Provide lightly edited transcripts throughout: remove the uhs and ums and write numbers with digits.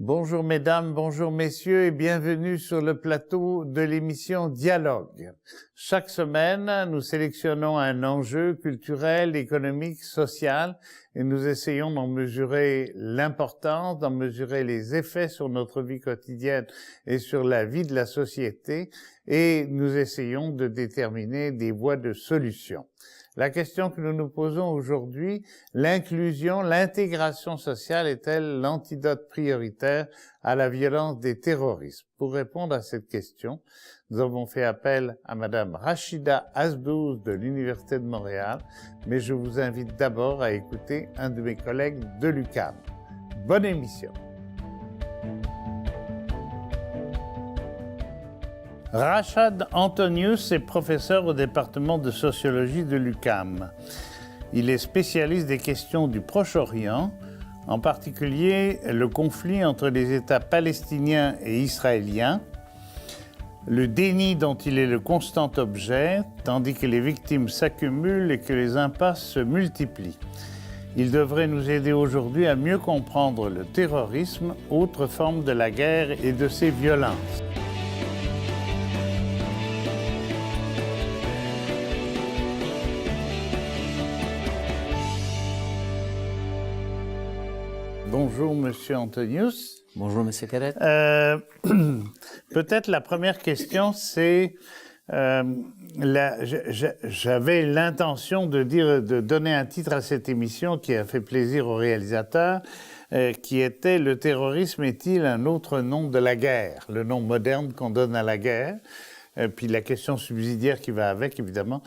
Bonjour mesdames, bonjour messieurs et bienvenue sur le plateau de l'émission Dialogue. Chaque semaine, nous sélectionnons un enjeu culturel, économique, social et nous essayons d'en mesurer l'importance, d'en mesurer les effets sur notre vie quotidienne et sur la vie de la société et nous essayons de déterminer des voies de solution. La question que nous nous posons aujourd'hui, l'inclusion, l'intégration sociale est-elle l'antidote prioritaire à la violence des terroristes? Pour répondre à cette question, nous avons fait appel à Madame Rachida Azbouz de l'Université de Montréal, mais je vous invite d'abord à écouter un de mes collègues de l'UQAM. Bonne émission. Rachad Antonius est professeur au département de sociologie de l'UQAM. Il est spécialiste des questions du Proche-Orient, en particulier le conflit entre les États palestiniens et israéliens, le déni dont il est le constant objet, tandis que les victimes s'accumulent et que les impasses se multiplient. Il devrait nous aider aujourd'hui à mieux comprendre le terrorisme, autre forme de la guerre et de ses violences. Bonjour, Monsieur Antonius. Bonjour, Monsieur Carrette. Peut-être la première question, c'est... j'avais l'intention de donner un titre à cette émission qui a fait plaisir au réalisateur, qui était « Le terrorisme est-il un autre nom de la guerre ?» Le nom moderne qu'on donne à la guerre. Puis la question subsidiaire qui va avec, évidemment.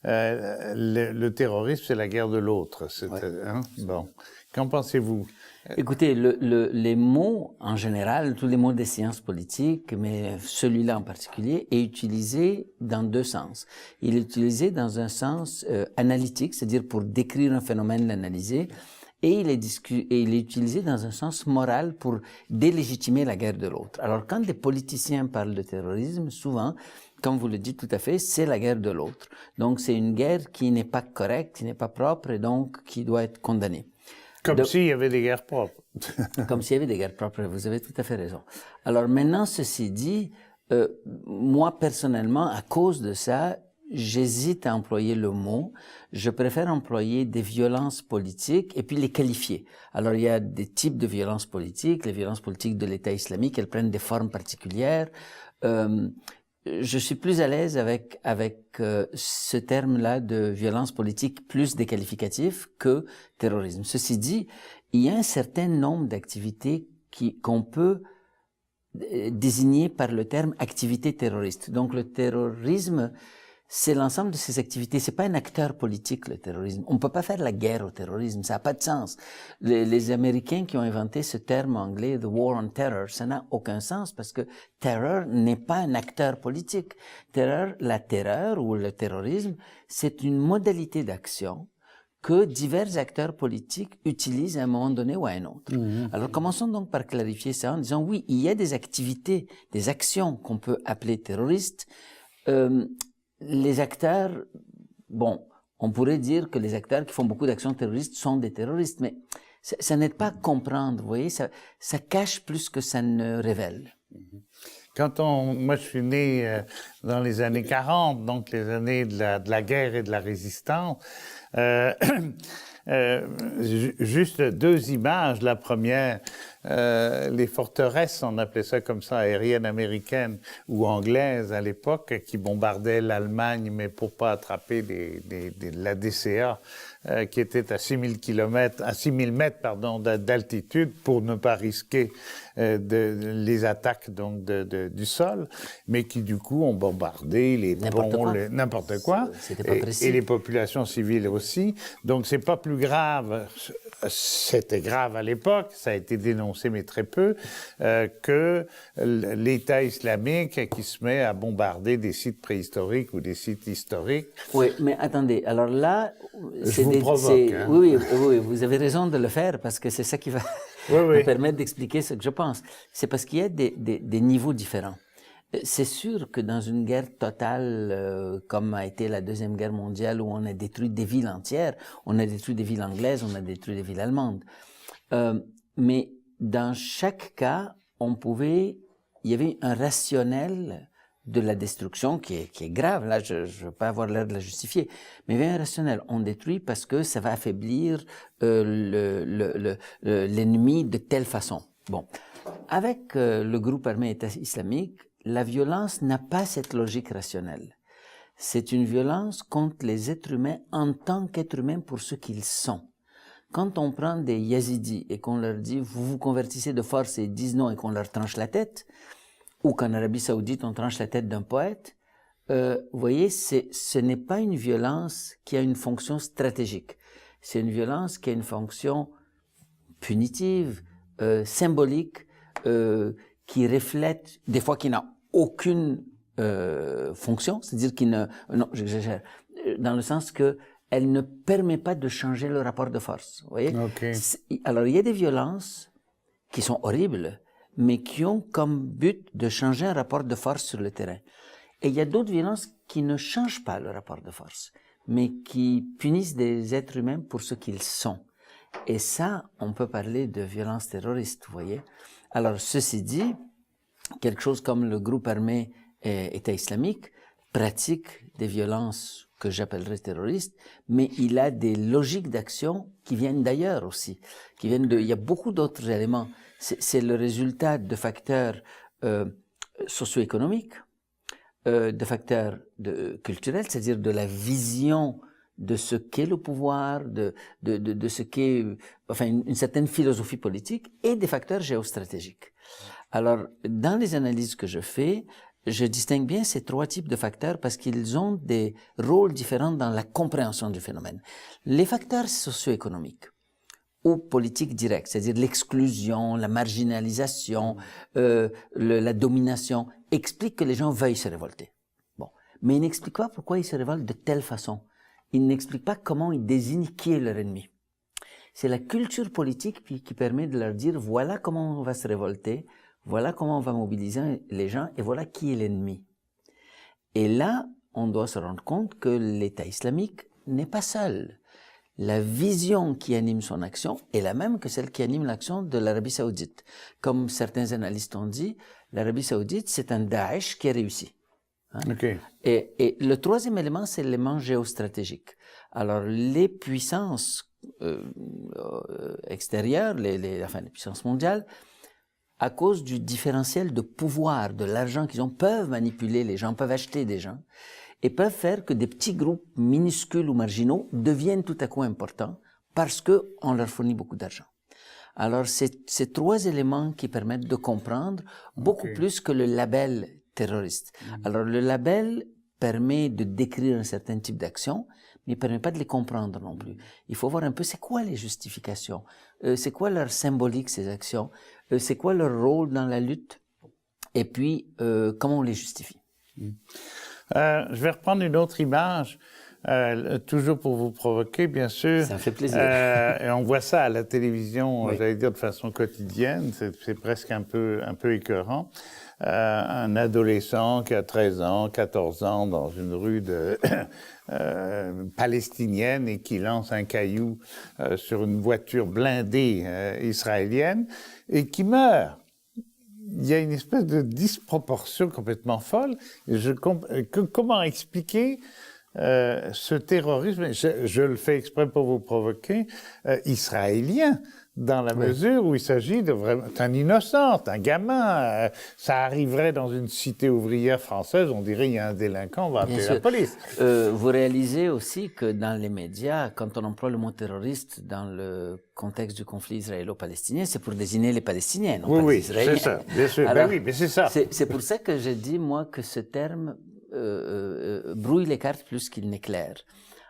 Le terrorisme, c'est la guerre de l'autre. Ouais. Hein? Bon. Qu'en pensez-vous? Écoutez, les mots, en général, tous les mots des sciences politiques, mais celui-là en particulier, est utilisé dans deux sens. Il est utilisé dans un sens analytique, c'est-à-dire pour décrire un phénomène, l'analyser, et il est utilisé dans un sens moral pour délégitimer la guerre de l'autre. Alors, quand des politiciens parlent de terrorisme, souvent, comme vous le dites tout à fait, c'est la guerre de l'autre. Donc, c'est une guerre qui n'est pas correcte, qui n'est pas propre, et donc qui doit être condamnée. Comme s'il y avait des guerres propres. Comme s'il y avait des guerres propres, vous avez tout à fait raison. Alors maintenant, ceci dit, moi personnellement, à cause de ça, j'hésite à employer le mot. Je préfère employer des violences politiques et puis les qualifier. Alors il y a des types de violences politiques. Les violences politiques de l'État islamique, elles prennent des formes particulières. Je suis plus à l'aise avec ce terme-là de violence politique plus déqualificatif que terrorisme. Ceci dit, il y a un certain nombre d'activités qu'on peut désigner par le terme activité terroriste. Donc le terrorisme, c'est l'ensemble de ces activités. C'est pas un acteur politique, le terrorisme. On peut pas faire la guerre au terrorisme. Ça n'a pas de sens. Les Américains qui ont inventé ce terme anglais, the war on terror, ça n'a aucun sens parce que terror n'est pas un acteur politique. La terreur ou le terrorisme, c'est une modalité d'action que divers acteurs politiques utilisent à un moment donné ou à un autre. Alors commençons donc par clarifier ça en disant oui, il y a des activités, des actions qu'on peut appeler terroristes. Les acteurs, bon, on pourrait dire que les acteurs qui font beaucoup d'actions terroristes sont des terroristes, mais ça n'aide pas à comprendre, vous voyez, ça cache plus que ça ne révèle. Moi je suis né dans les années 40, donc les années de la guerre et de la résistance, juste deux images. La première, les forteresses, on appelait ça comme ça, aériennes américaines ou anglaises à l'époque, qui bombardaient l'Allemagne, mais pour pas attraper la DCA, qui était à 6000 mètres, d'altitude, pour ne pas risquer les attaques donc du sol, mais qui du coup ont bombardé les ponts, n'importe quoi, C'était pas précis. et les populations civiles aussi. Donc c'est pas plus grave. C'était grave à l'époque, ça a été dénoncé mais très peu, que l'État islamique qui se met à bombarder des sites préhistoriques ou des sites historiques. Oui, mais attendez, alors là, hein. Oui, vous avez raison de le faire parce que c'est ça qui va me permettre d'expliquer ce que je pense. C'est parce qu'il y a des niveaux différents. C'est sûr que dans une guerre totale, comme a été la Deuxième Guerre mondiale, où on a détruit des villes entières, on a détruit des villes anglaises, on a détruit des villes allemandes. Mais dans chaque cas, il y avait un rationnel de la destruction qui est grave. Là, je veux pas avoir l'air de la justifier. Mais il y avait un rationnel. On détruit parce que ça va affaiblir l'ennemi de telle façon. Bon. Avec le groupe armé État islamique, la violence n'a pas cette logique rationnelle. C'est une violence contre les êtres humains en tant qu'êtres humains pour ce qu'ils sont. Quand on prend des Yazidis et qu'on leur dit « vous vous convertissez de force » et ils disent non et qu'on leur tranche la tête, ou qu'en Arabie Saoudite on tranche la tête d'un poète, vous voyez, ce n'est pas une violence qui a une fonction stratégique. C'est une violence qui a une fonction punitive, symbolique, qui reflète, des fois qui n'a aucune fonction, c'est-à-dire qui ne... Non, j'exagère. Dans le sens que elle ne permet pas de changer le rapport de force. Vous voyez? Okay. Alors, il y a des violences qui sont horribles, mais qui ont comme but de changer un rapport de force sur le terrain. Et il y a d'autres violences qui ne changent pas le rapport de force, mais qui punissent des êtres humains pour ce qu'ils sont. Et ça, on peut parler de violence terroriste, vous voyez. Alors, ceci dit, quelque chose comme le groupe armé État islamique pratique des violences que j'appellerais terroristes, mais il a des logiques d'action qui viennent d'ailleurs aussi, qui viennent il y a beaucoup d'autres éléments. C'est le résultat de facteurs socio-économiques, de facteurs culturels, c'est-à-dire de la vision de ce qu'est le pouvoir, de ce qu'est, enfin, une certaine philosophie politique, et des facteurs géostratégiques. Alors, dans les analyses que je fais, je distingue bien ces trois types de facteurs parce qu'ils ont des rôles différents dans la compréhension du phénomène. Les facteurs socio-économiques ou politiques directs, c'est-à-dire l'exclusion, la marginalisation, la domination, expliquent que les gens veuillent se révolter. Bon, mais ils n'expliquent pas pourquoi ils se révoltent de telle façon. Ils n'expliquent pas comment ils désignent qui est leur ennemi. C'est la culture politique qui permet de leur dire voilà comment on va se révolter, voilà comment on va mobiliser les gens et voilà qui est l'ennemi. Et là, on doit se rendre compte que l'État islamique n'est pas seul. La vision qui anime son action est la même que celle qui anime l'action de l'Arabie Saoudite. Comme certains analystes ont dit, l'Arabie Saoudite, c'est un Daesh qui a réussi. Hein? Okay. Et le troisième élément, c'est l'élément géostratégique. Alors, les puissances extérieures, les puissances mondiales, à cause du différentiel de pouvoir, de l'argent qu'ils ont, peuvent manipuler les gens, peuvent acheter des gens, et peuvent faire que des petits groupes minuscules ou marginaux deviennent tout à coup importants parce qu'on leur fournit beaucoup d'argent. Alors, c'est ces trois éléments qui permettent de comprendre beaucoup plus que le label terroriste. Alors, le label permet de décrire un certain type d'action, mais il ne permet pas de les comprendre non plus. Il faut voir un peu c'est quoi les justifications, c'est quoi leur symbolique, ces actions, c'est quoi leur rôle dans la lutte, et puis comment on les justifie. Je vais reprendre une autre image, toujours pour vous provoquer, bien sûr. Ça me fait plaisir. Et on voit ça à la télévision, oui. J'allais dire de façon quotidienne, c'est presque un peu écœurant. Un adolescent qui a 13 ans, 14 ans, dans une rue palestinienne et qui lance un caillou sur une voiture blindée israélienne et qui meurt. Il y a une espèce de disproportion complètement folle. Comment expliquer ce terrorisme, je le fais exprès pour vous provoquer, israélien, dans la mesure où il s'agit de vraiment un innocent, un gamin. Ça arriverait dans une cité ouvrière française, on dirait il y a un délinquant, on va appeler la police. Vous réalisez aussi que dans les médias, quand on emploie le mot terroriste dans le contexte du conflit israélo-palestinien, c'est pour désigner les Palestiniens, non pas les Israéliens. Oui, c'est ça, bien sûr. Alors, ben oui, mais c'est ça. C'est pour ça que je dis, moi, que ce terme brouille les cartes plus qu'il n'éclaire.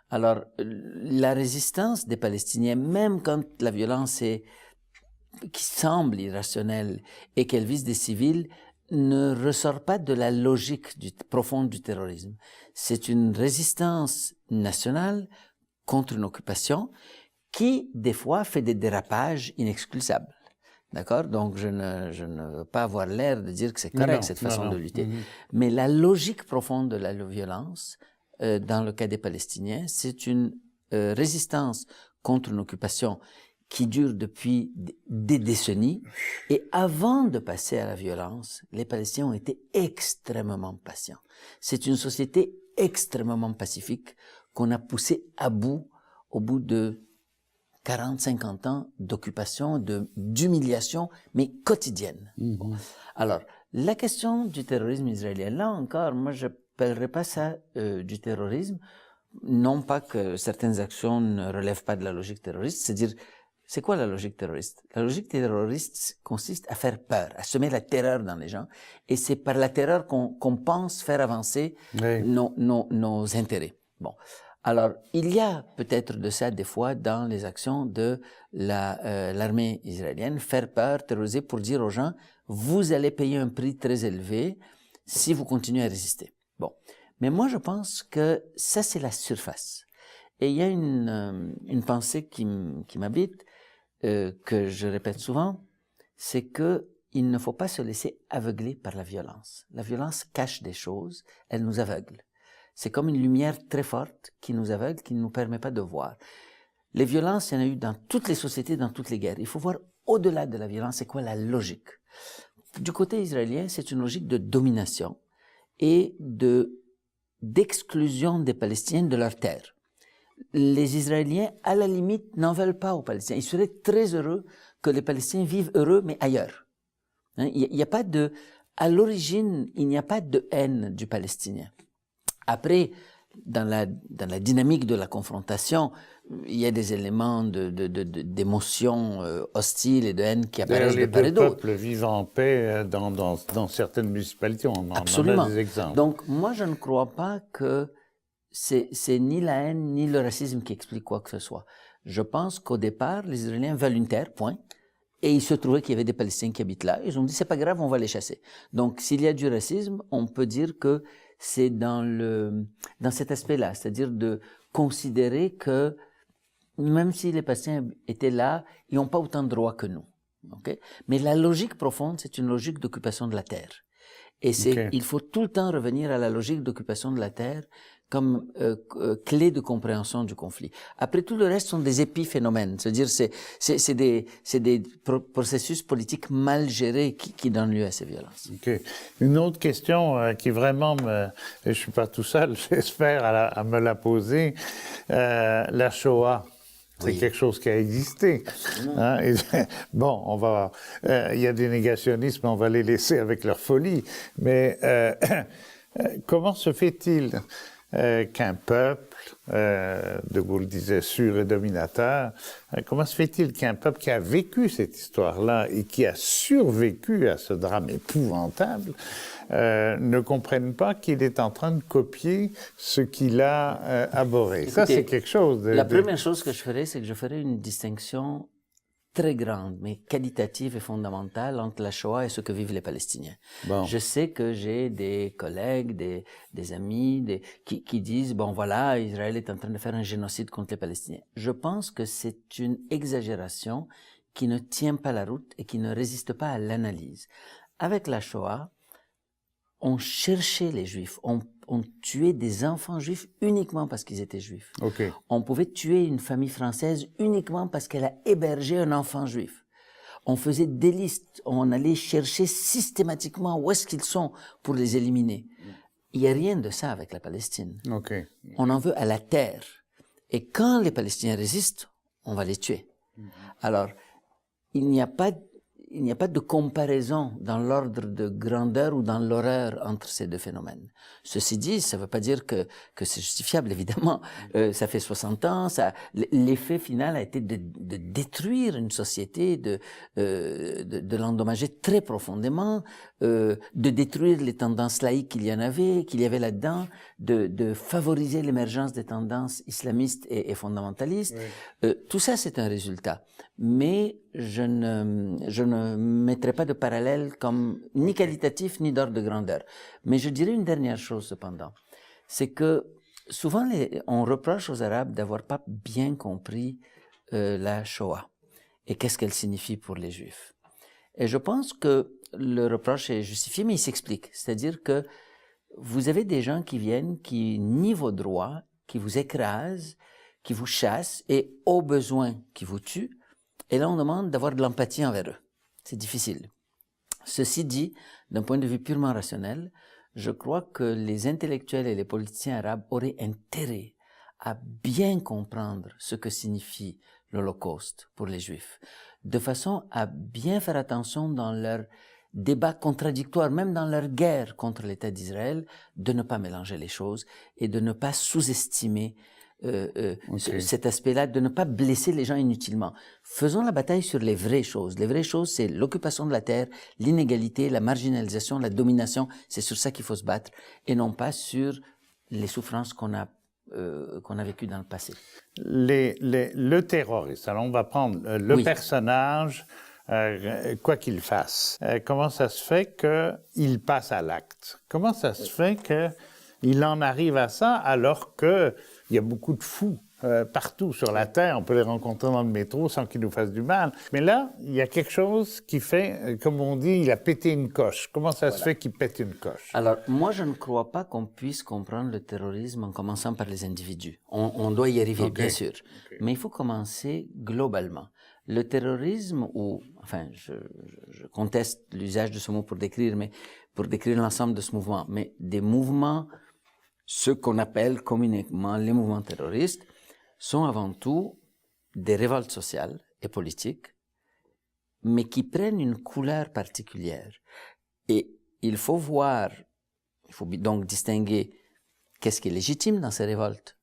Alors, la résistance des Palestiniens, même quand la violence qui semble irrationnelle et qu'elle vise des civils, ne ressort pas de la logique profonde du terrorisme. C'est une résistance nationale contre une occupation qui, des fois, fait des dérapages inexcusables. D'accord? Donc, je ne veux pas avoir l'air de dire que c'est correct, cette façon de lutter. Mais la logique profonde de la violence, dans le cas des Palestiniens, c'est une résistance contre une occupation qui dure depuis des décennies. Et avant de passer à la violence, les Palestiniens ont été extrêmement patients. C'est une société extrêmement pacifique qu'on a poussée à bout au bout de 40, 50 ans d'occupation, d'humiliation, mais quotidienne. Bon. Alors, la question du terrorisme israélien, là encore, moi, je n'appellerais pas ça du terrorisme. Non pas que certaines actions ne relèvent pas de la logique terroriste, c'est-à-dire, c'est quoi la logique terroriste? La logique terroriste consiste à faire peur, à semer la terreur dans les gens, et c'est par la terreur qu'on pense faire avancer nos intérêts. Bon. Alors, il y a peut-être de ça des fois dans les actions de l'armée israélienne, faire peur, terroriser pour dire aux gens, vous allez payer un prix très élevé si vous continuez à résister. Bon. Mais moi, je pense que ça, c'est la surface. Et il y a une pensée qui m'habite, que je répète souvent, c'est que il ne faut pas se laisser aveugler par la violence. La violence cache des choses, elle nous aveugle. C'est comme une lumière très forte qui nous aveugle, qui ne nous permet pas de voir. Les violences, il y en a eu dans toutes les sociétés, dans toutes les guerres. Il faut voir au-delà de la violence, c'est quoi la logique. Du côté israélien, c'est une logique de domination et d'exclusion des Palestiniens de leur terre. Les Israéliens, à la limite, n'en veulent pas aux Palestiniens. Ils seraient très heureux que les Palestiniens vivent heureux, mais ailleurs. Hein? Il n'y a pas à l'origine, il n'y a pas de haine du Palestinien. Après, dans la dynamique de la confrontation, il y a des éléments d'émotions hostiles et de haine qui apparaissent de part et d'autre. Les deux peuples vivent en paix dans certaines municipalités, on en Absolument. a des exemples. Donc, moi, je ne crois pas que c'est ni la haine ni le racisme qui explique quoi que ce soit. Je pense qu'au départ, les Israéliens veulent une terre, point. Et il se trouvait qu'il y avait des Palestiniens qui habitent là. Ils ont dit, c'est pas grave, on va les chasser. Donc, s'il y a du racisme, on peut dire que c'est dans cet aspect-là, c'est-à-dire de considérer que même si les Palestiniens étaient là, ils n'ont pas autant de droits que nous. Okay? Mais la logique profonde, c'est une logique d'occupation de la terre. Et il faut tout le temps revenir à la logique d'occupation de la terre comme clé de compréhension du conflit. Après, tout le reste sont des épiphénomènes. C'est-à-dire, c'est des processus politiques mal gérés qui donnent lieu à ces violences. Okay. Une autre question qui vraiment et je suis pas tout seul, j'espère, à me la poser, la Shoah. C'est quelque chose qui a existé. Hein? Et, bon, il y a des négationnismes, on va les laisser avec leur folie. Mais comment se fait-il qu'un peuple, De Gaulle disait sûr et dominateur, comment se fait-il qu'un peuple qui a vécu cette histoire-là et qui a survécu à ce drame épouvantable ne comprenne pas qu'il est en train de copier ce qu'il a abhorré? Écoutez, ça, c'est quelque chose La première chose que je ferais, c'est que je ferais une distinction très grande, mais qualitative et fondamentale entre la Shoah et ce que vivent les Palestiniens. Bon. Je sais que j'ai des collègues, des amis qui disent, bon voilà, Israël est en train de faire un génocide contre les Palestiniens. Je pense que c'est une exagération qui ne tient pas la route et qui ne résiste pas à l'analyse. Avec la Shoah, on cherchait les Juifs, on tuait des enfants juifs uniquement parce qu'ils étaient juifs. Okay. On pouvait tuer une famille française uniquement parce qu'elle a hébergé un enfant juif. On faisait des listes, on allait chercher systématiquement où est-ce qu'ils sont pour les éliminer. Il n'y a rien de ça avec la Palestine. Okay. On en veut à la terre. Et quand les Palestiniens résistent, on va les tuer. Alors, il n'y a pas de comparaison dans l'ordre de grandeur ou dans l'horreur entre ces deux phénomènes. Ceci dit, ça ne veut pas dire que c'est justifiable, évidemment. Ça fait 60 ans, l'effet final a été de détruire une société, de l'endommager très profondément, de détruire les tendances laïques qu'il y avait là-dedans, de favoriser l'émergence des tendances islamistes et fondamentalistes. Oui. Tout ça, c'est un résultat. Mais je ne mettrai pas de parallèle comme ni qualitatif ni d'ordre de grandeur. Mais je dirais une dernière chose cependant, c'est que souvent on reproche aux Arabes d'avoir pas bien compris la Shoah et qu'est-ce qu'elle signifie pour les Juifs. Et je pense que le reproche est justifié, mais il s'explique. C'est-à-dire que vous avez des gens qui viennent, qui nient vos droits, qui vous écrasent, qui vous chassent et au besoin qui vous tuent. Et là, on demande d'avoir de l'empathie envers eux. C'est difficile. Ceci dit, d'un point de vue purement rationnel, je crois que les intellectuels et les politiciens arabes auraient intérêt à bien comprendre ce que signifie l'Holocauste pour les Juifs, de façon à bien faire attention dans leur débat contradictoire, même dans leur guerre contre l'État d'Israël, de ne pas mélanger les choses et de ne pas sous-estimer cet aspect-là, de ne pas blesser les gens inutilement. Faisons la bataille sur les vraies choses. Les vraies choses, c'est l'occupation de la terre, l'inégalité, la marginalisation, la domination. C'est sur ça qu'il faut se battre et non pas sur les souffrances qu'on a vécues dans le passé. Le terroriste, alors on va prendre le personnage, quoi qu'il fasse. Comment ça se fait qu'il passe à l'acte? Comment ça se fait qu'il en arrive à ça alors qu'il y a beaucoup de fous partout sur la Terre? On peut les rencontrer dans le métro sans qu'ils nous fassent du mal. Mais là, il y a quelque chose qui fait, comme on dit, il a pété une coche. Comment ça se fait qu'il pète une coche? Alors, moi, je ne crois pas qu'on puisse comprendre le terrorisme en commençant par les individus. On doit y arriver, bien sûr. Mais il faut commencer globalement. Le terrorisme, je conteste l'usage de ce mot pour décrire l'ensemble de ce mouvement, mais des mouvements, ceux qu'on appelle communément les mouvements terroristes, sont avant tout des révoltes sociales et politiques, mais qui prennent une couleur particulière. Et il faut donc distinguer qu'est-ce qui est légitime dans ces révoltes,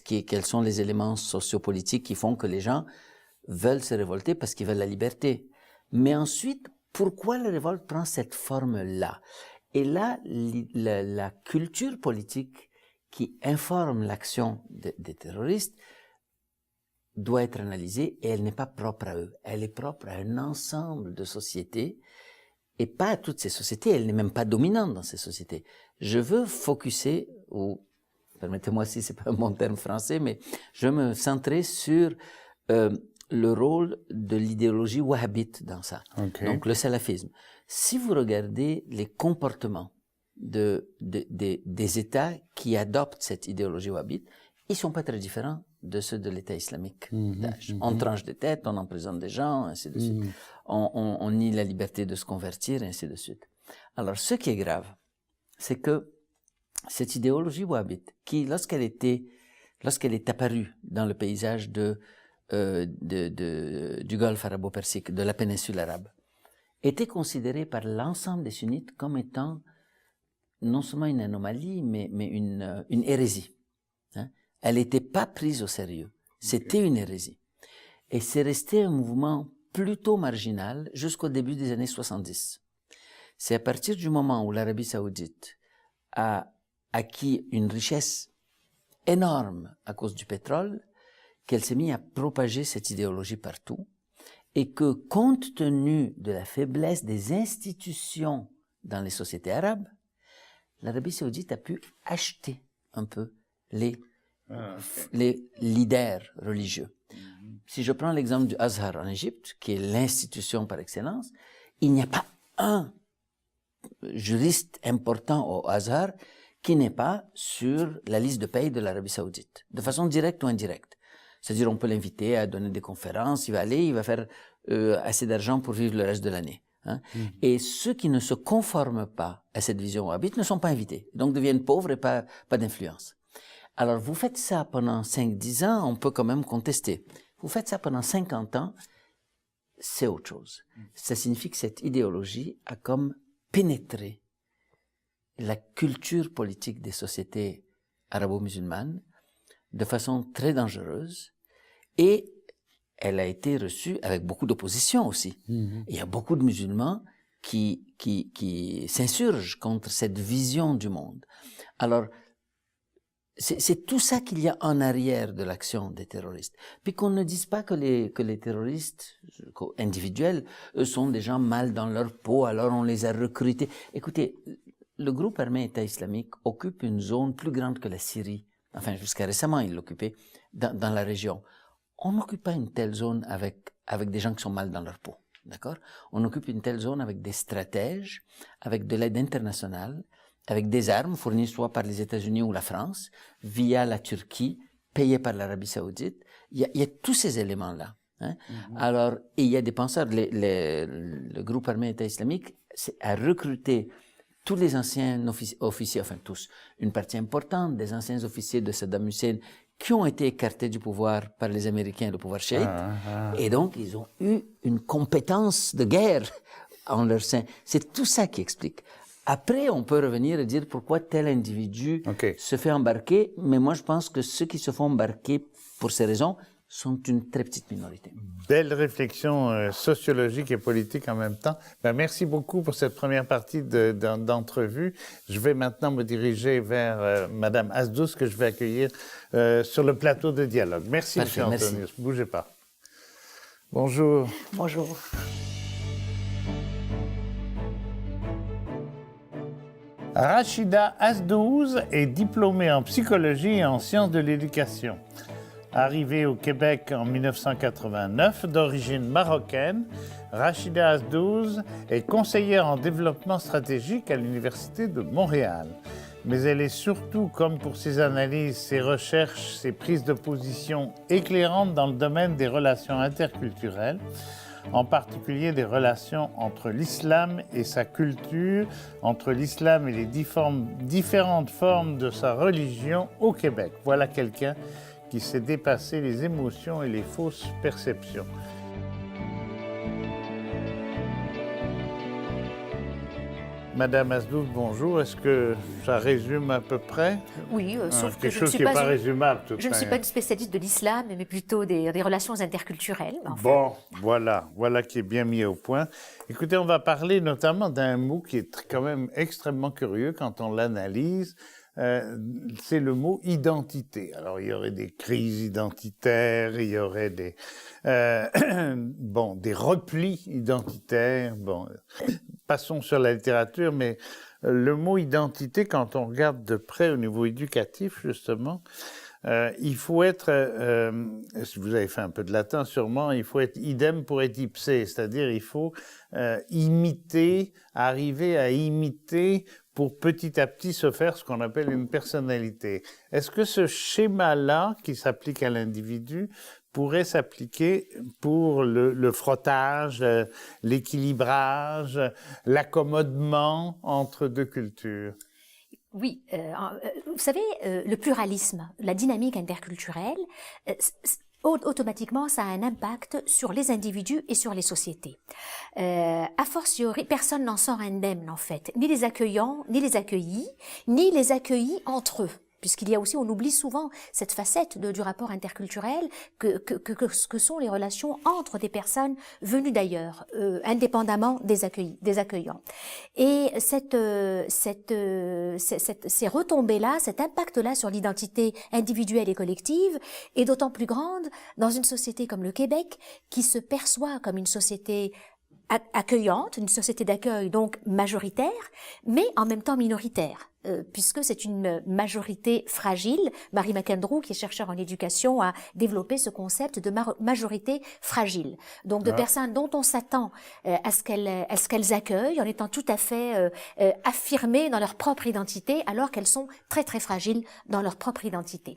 quels sont les éléments sociopolitiques qui font que les gens veulent se révolter parce qu'ils veulent la liberté. Mais ensuite, pourquoi la révolte prend cette forme-là? Et là, la culture politique qui informe l'action des terroristes doit être analysée et elle n'est pas propre à eux. Elle est propre à un ensemble de sociétés et pas à toutes ces sociétés. Elle n'est même pas dominante dans ces sociétés. Je veux focuser, ou permettez-moi si c'est pas un bon terme français, mais je veux me centrer sur le rôle de l'idéologie wahhabite dans ça. Donc le salafisme. Si vous regardez les comportements des États qui adoptent cette idéologie wahhabite, ils sont pas très différents de ceux de l'État islamique. On tranche des têtes, on emprisonne des gens, ainsi de suite. On nie la liberté de se convertir, ainsi de suite. Alors, ce qui est grave, c'est que cette idéologie wahhabite, qui, lorsqu'elle est apparue dans le paysage du Golfe arabo-persique, de la péninsule arabe, était considérée par l'ensemble des sunnites comme étant non seulement une anomalie, mais une hérésie. Elle n'était pas prise au sérieux. C'était une hérésie. Et c'est resté un mouvement plutôt marginal jusqu'au début des années 70. C'est à partir du moment où l'Arabie saoudite a acquis une richesse énorme à cause du pétrole qu'elle s'est mise à propager cette idéologie partout et que, compte tenu de la faiblesse des institutions dans les sociétés arabes, l'Arabie saoudite a pu acheter un peu les leaders religieux. Si je prends l'exemple du Azhar en Égypte, qui est l'institution par excellence, il n'y a pas un juriste important au Azhar qui n'est pas sur la liste de paye de l'Arabie saoudite, de façon directe ou indirecte. C'est-à-dire, on peut l'inviter à donner des conférences, il va faire assez d'argent pour vivre le reste de l'année. Et ceux qui ne se conforment pas à cette vision wahhabite ne sont pas invités, donc deviennent pauvres et pas d'influence. Alors, vous faites ça pendant 5-10 ans, on peut quand même contester. Vous faites ça pendant 50 ans, c'est autre chose. Ça signifie que cette idéologie a comme pénétré la culture politique des sociétés arabo-musulmanes de façon très dangereuse et elle a été reçue avec beaucoup d'opposition aussi. Il y a beaucoup de musulmans qui s'insurgent contre cette vision du monde. Alors, c'est tout ça qu'il y a en arrière de l'action des terroristes. Puis qu'on ne dise pas que les terroristes individuels, eux, sont des gens mal dans leur peau, alors on les a recrutés. Écoutez, le groupe armé État islamique occupe une zone plus grande que la Syrie. Enfin, jusqu'à récemment, il l'occupait dans la région. On n'occupe pas une telle zone avec des gens qui sont mal dans leur peau. D'accord? On occupe une telle zone avec des stratèges, avec de l'aide internationale, avec des armes fournies soit par les États-Unis ou la France, via la Turquie, payées par l'Arabie saoudite. Il y a tous ces éléments-là. Hein? Alors, et il y a des penseurs, le groupe armé État islamique a recruté tous les anciens officiers, enfin tous, une partie importante des anciens officiers de Saddam Hussein qui ont été écartés du pouvoir par les Américains, le pouvoir chiite, et donc ils ont eu une compétence de guerre en leur sein. C'est tout ça qui explique. Après, on peut revenir et dire pourquoi tel individu se fait embarquer, mais moi je pense que ceux qui se font embarquer pour ces raisons sont une très petite minorité. Belle réflexion sociologique et politique en même temps. Ben, merci beaucoup pour cette première partie d'entrevue. Je vais maintenant me diriger vers Madame Asdous, que je vais accueillir sur le plateau de dialogue. Merci, Parfait, M. Antonius. Ne bougez pas. Bonjour. Bonjour. Rachida Asdous est diplômée en psychologie et en sciences de l'éducation. Arrivée au Québec en 1989, d'origine marocaine, Rachida Asdous est conseillère en développement stratégique à l'Université de Montréal. Mais elle est surtout, comme pour ses analyses, ses recherches, ses prises de position éclairantes dans le domaine des relations interculturelles, en particulier des relations entre l'islam et sa culture, entre l'islam et les différentes formes de sa religion au Québec. Voilà quelqu'un qui sait dépasser les émotions et les fausses perceptions. Madame Asdous, bonjour. Est-ce que ça résume à peu près? Oui, sauf que quelque chose qui n'est pas résumable. Je ne suis pas une spécialiste de l'islam, mais plutôt des relations interculturelles. Enfin. Bon, voilà qui est bien mis au point. Écoutez, on va parler notamment d'un mot qui est quand même extrêmement curieux quand on l'analyse. C'est le mot identité. Alors, il y aurait des crises identitaires, il y aurait des replis identitaires. Bon, passons sur la littérature, mais le mot identité, quand on regarde de près au niveau éducatif, justement, il faut être, si vous avez fait un peu de latin sûrement, il faut être idem pour être ipse, c'est-à-dire il faut imiter, arriver à imiter pour petit à petit se faire ce qu'on appelle une personnalité. Est-ce que ce schéma-là, qui s'applique à l'individu, pourrait s'appliquer pour le frottage, l'équilibrage, l'accommodement entre deux cultures? Oui, vous savez, le pluralisme, la dynamique interculturelle, automatiquement, ça a un impact sur les individus et sur les sociétés. A fortiori, personne n'en sort indemne, en fait. Ni les accueillants, ni les accueillis, ni les accueillis entre eux. Puisqu'il y a aussi, on oublie souvent cette facette du rapport interculturel que sont les relations entre des personnes venues d'ailleurs, indépendamment des accueillants. Et ces retombées-là, cet impact-là sur l'identité individuelle et collective est d'autant plus grande dans une société comme le Québec, qui se perçoit comme une société accueillante, une société d'accueil donc majoritaire, mais en même temps minoritaire, puisque c'est une majorité fragile. Mary McAndrew, qui est chercheur en éducation, a développé ce concept de majorité fragile. Donc de personnes dont on s'attend à ce qu'elles accueillent en étant tout à fait affirmées dans leur propre identité, alors qu'elles sont très très fragiles dans leur propre identité.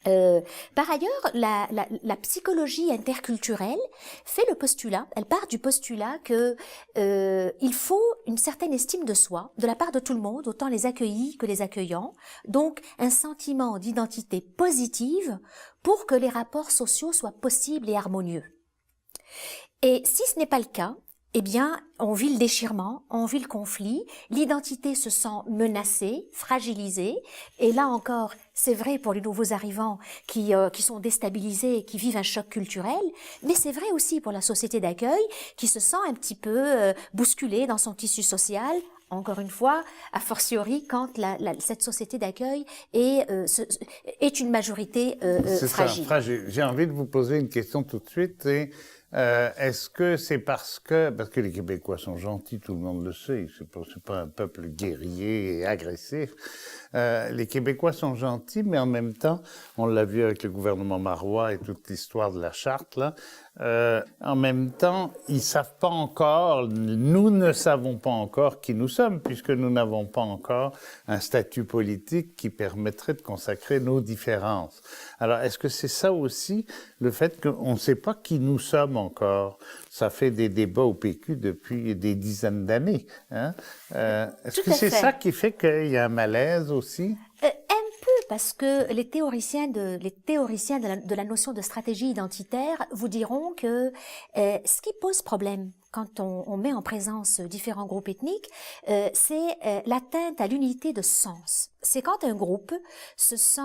Par ailleurs, la psychologie interculturelle fait le postulat, elle part du postulat que il faut une certaine estime de soi de la part de tout le monde, autant les accueillis que les accueillants, donc un sentiment d'identité positive pour que les rapports sociaux soient possibles et harmonieux. Et si ce n'est pas le cas, eh bien, on vit le déchirement, on vit le conflit, l'identité se sent menacée, fragilisée, et là encore, c'est vrai pour les nouveaux arrivants qui sont déstabilisés et qui vivent un choc culturel, mais c'est vrai aussi pour la société d'accueil qui se sent un petit peu bousculée dans son tissu social, encore une fois, a fortiori quand cette société d'accueil est une majorité fragile. Ça, fragile. J'ai envie de vous poser une question tout de suite, est-ce que c'est parce que les Québécois sont gentils, tout le monde le sait, c'est pas un peuple guerrier et agressif. Les Québécois sont gentils, mais en même temps, on l'a vu avec le gouvernement marois et toute l'histoire de la charte, là, En même temps, ils savent pas encore, nous ne savons pas encore qui nous sommes, puisque nous n'avons pas encore un statut politique qui permettrait de consacrer nos différences. Alors, est-ce que c'est ça aussi, le fait qu'on ne sait pas qui nous sommes encore? Ça fait des débats au PQ depuis des dizaines d'années. Hein? Est-ce que c'est ça qui fait qu'il y a un malaise aussi? Parce que les théoriciens de la notion de stratégie identitaire vous diront que ce qui pose problème quand on met en présence différents groupes ethniques, c'est l'atteinte à l'unité de sens. C'est quand un groupe se sent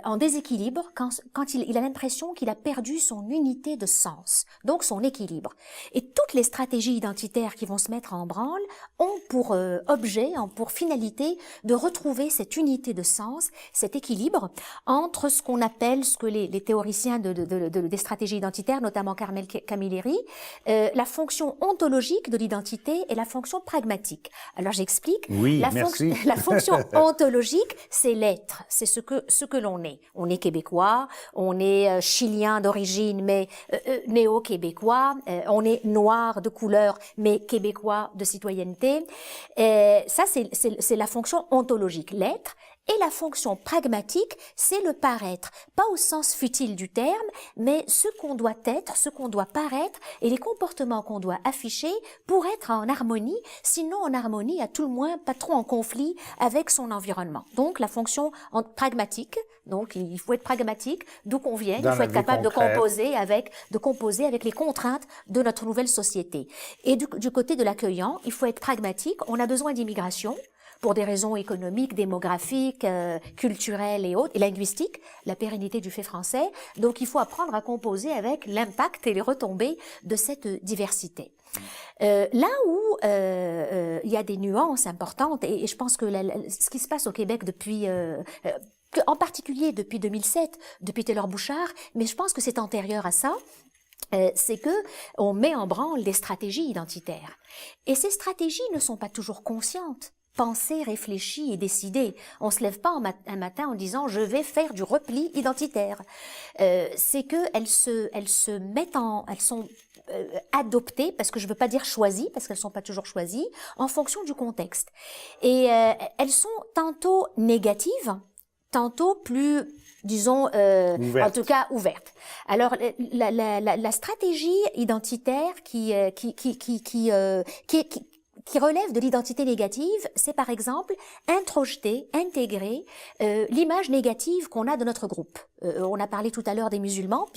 en déséquilibre, quand il a l'impression qu'il a perdu son unité de sens, donc son équilibre. Et toutes les stratégies identitaires qui vont se mettre en branle ont pour objet, ont pour finalité de retrouver cette unité de sens, cet équilibre entre ce qu'on appelle, ce que les théoriciens des stratégies identitaires, notamment Carmel Camilleri, la fonction ontologique de l'identité et la fonction pragmatique. Alors j'explique. Oui, merci. La fonction ontologique, c'est l'être, c'est ce que l'on est. On est québécois, on est chilien d'origine, mais néo-québécois, on est noir de couleur, mais québécois de citoyenneté. Ça, c'est la fonction ontologique, l'être. Et la fonction pragmatique, c'est le paraître, pas au sens futile du terme, mais ce qu'on doit être, ce qu'on doit paraître et les comportements qu'on doit afficher pour être en harmonie, sinon en harmonie, à tout le moins pas trop en conflit avec son environnement. Donc la fonction pragmatique, donc il faut être pragmatique, d'où qu'on vient, il faut être capable de composer avec les contraintes de notre nouvelle société. Et du côté de l'accueillant, il faut être pragmatique, on a besoin d'immigration, pour des raisons économiques, démographiques, culturelles et autres, et linguistiques, la pérennité du fait français. Donc, il faut apprendre à composer avec l'impact et les retombées de cette diversité. Là où il y a des nuances importantes, et je pense que ce qui se passe au Québec depuis... en particulier depuis 2007, depuis Taylor Bouchard, mais je pense que c'est antérieur à ça, c'est que on met en branle des stratégies identitaires. Et ces stratégies ne sont pas toujours conscientes. Pensées, réfléchies et décidées. On se lève pas un matin en disant je vais faire du repli identitaire. C'est que elles sont adoptées, parce que je veux pas dire choisies, parce qu'elles sont pas toujours choisies, en fonction du contexte. Et elles sont tantôt négatives, tantôt plus, disons, en tout cas ouvertes. Alors la stratégie identitaire qui relève de l'identité négative, c'est par exemple introjeter, intégrer l'image négative qu'on a de notre groupe. On a parlé tout à l'heure des musulmans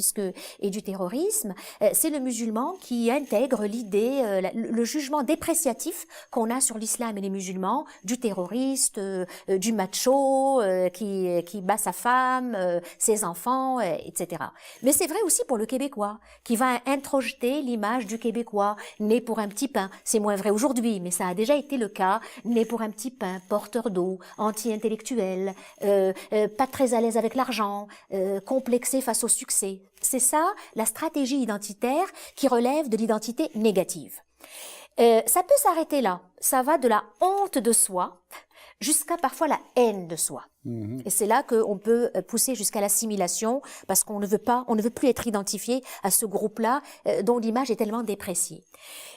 et du terrorisme. C'est le musulman qui intègre l'idée, le jugement dépréciatif qu'on a sur l'islam et les musulmans, du terroriste, du macho qui bat sa femme, ses enfants, etc. Mais c'est vrai aussi pour le Québécois, qui va introjeter l'image du Québécois, né pour un petit pain. C'est moins vrai aujourd'hui, mais ça a déjà été le cas, né pour un petit pain, porteur d'eau, anti-intellectuel, pas très à l'aise avec l'argent, complexé face au succès. C'est ça, la stratégie identitaire qui relève de l'identité négative. Ça peut s'arrêter là. Ça va de la honte de soi jusqu'à parfois la haine de soi. Et c'est là qu'on peut pousser jusqu'à l'assimilation, parce qu'on ne veut plus être identifié à ce groupe-là dont l'image est tellement dépréciée.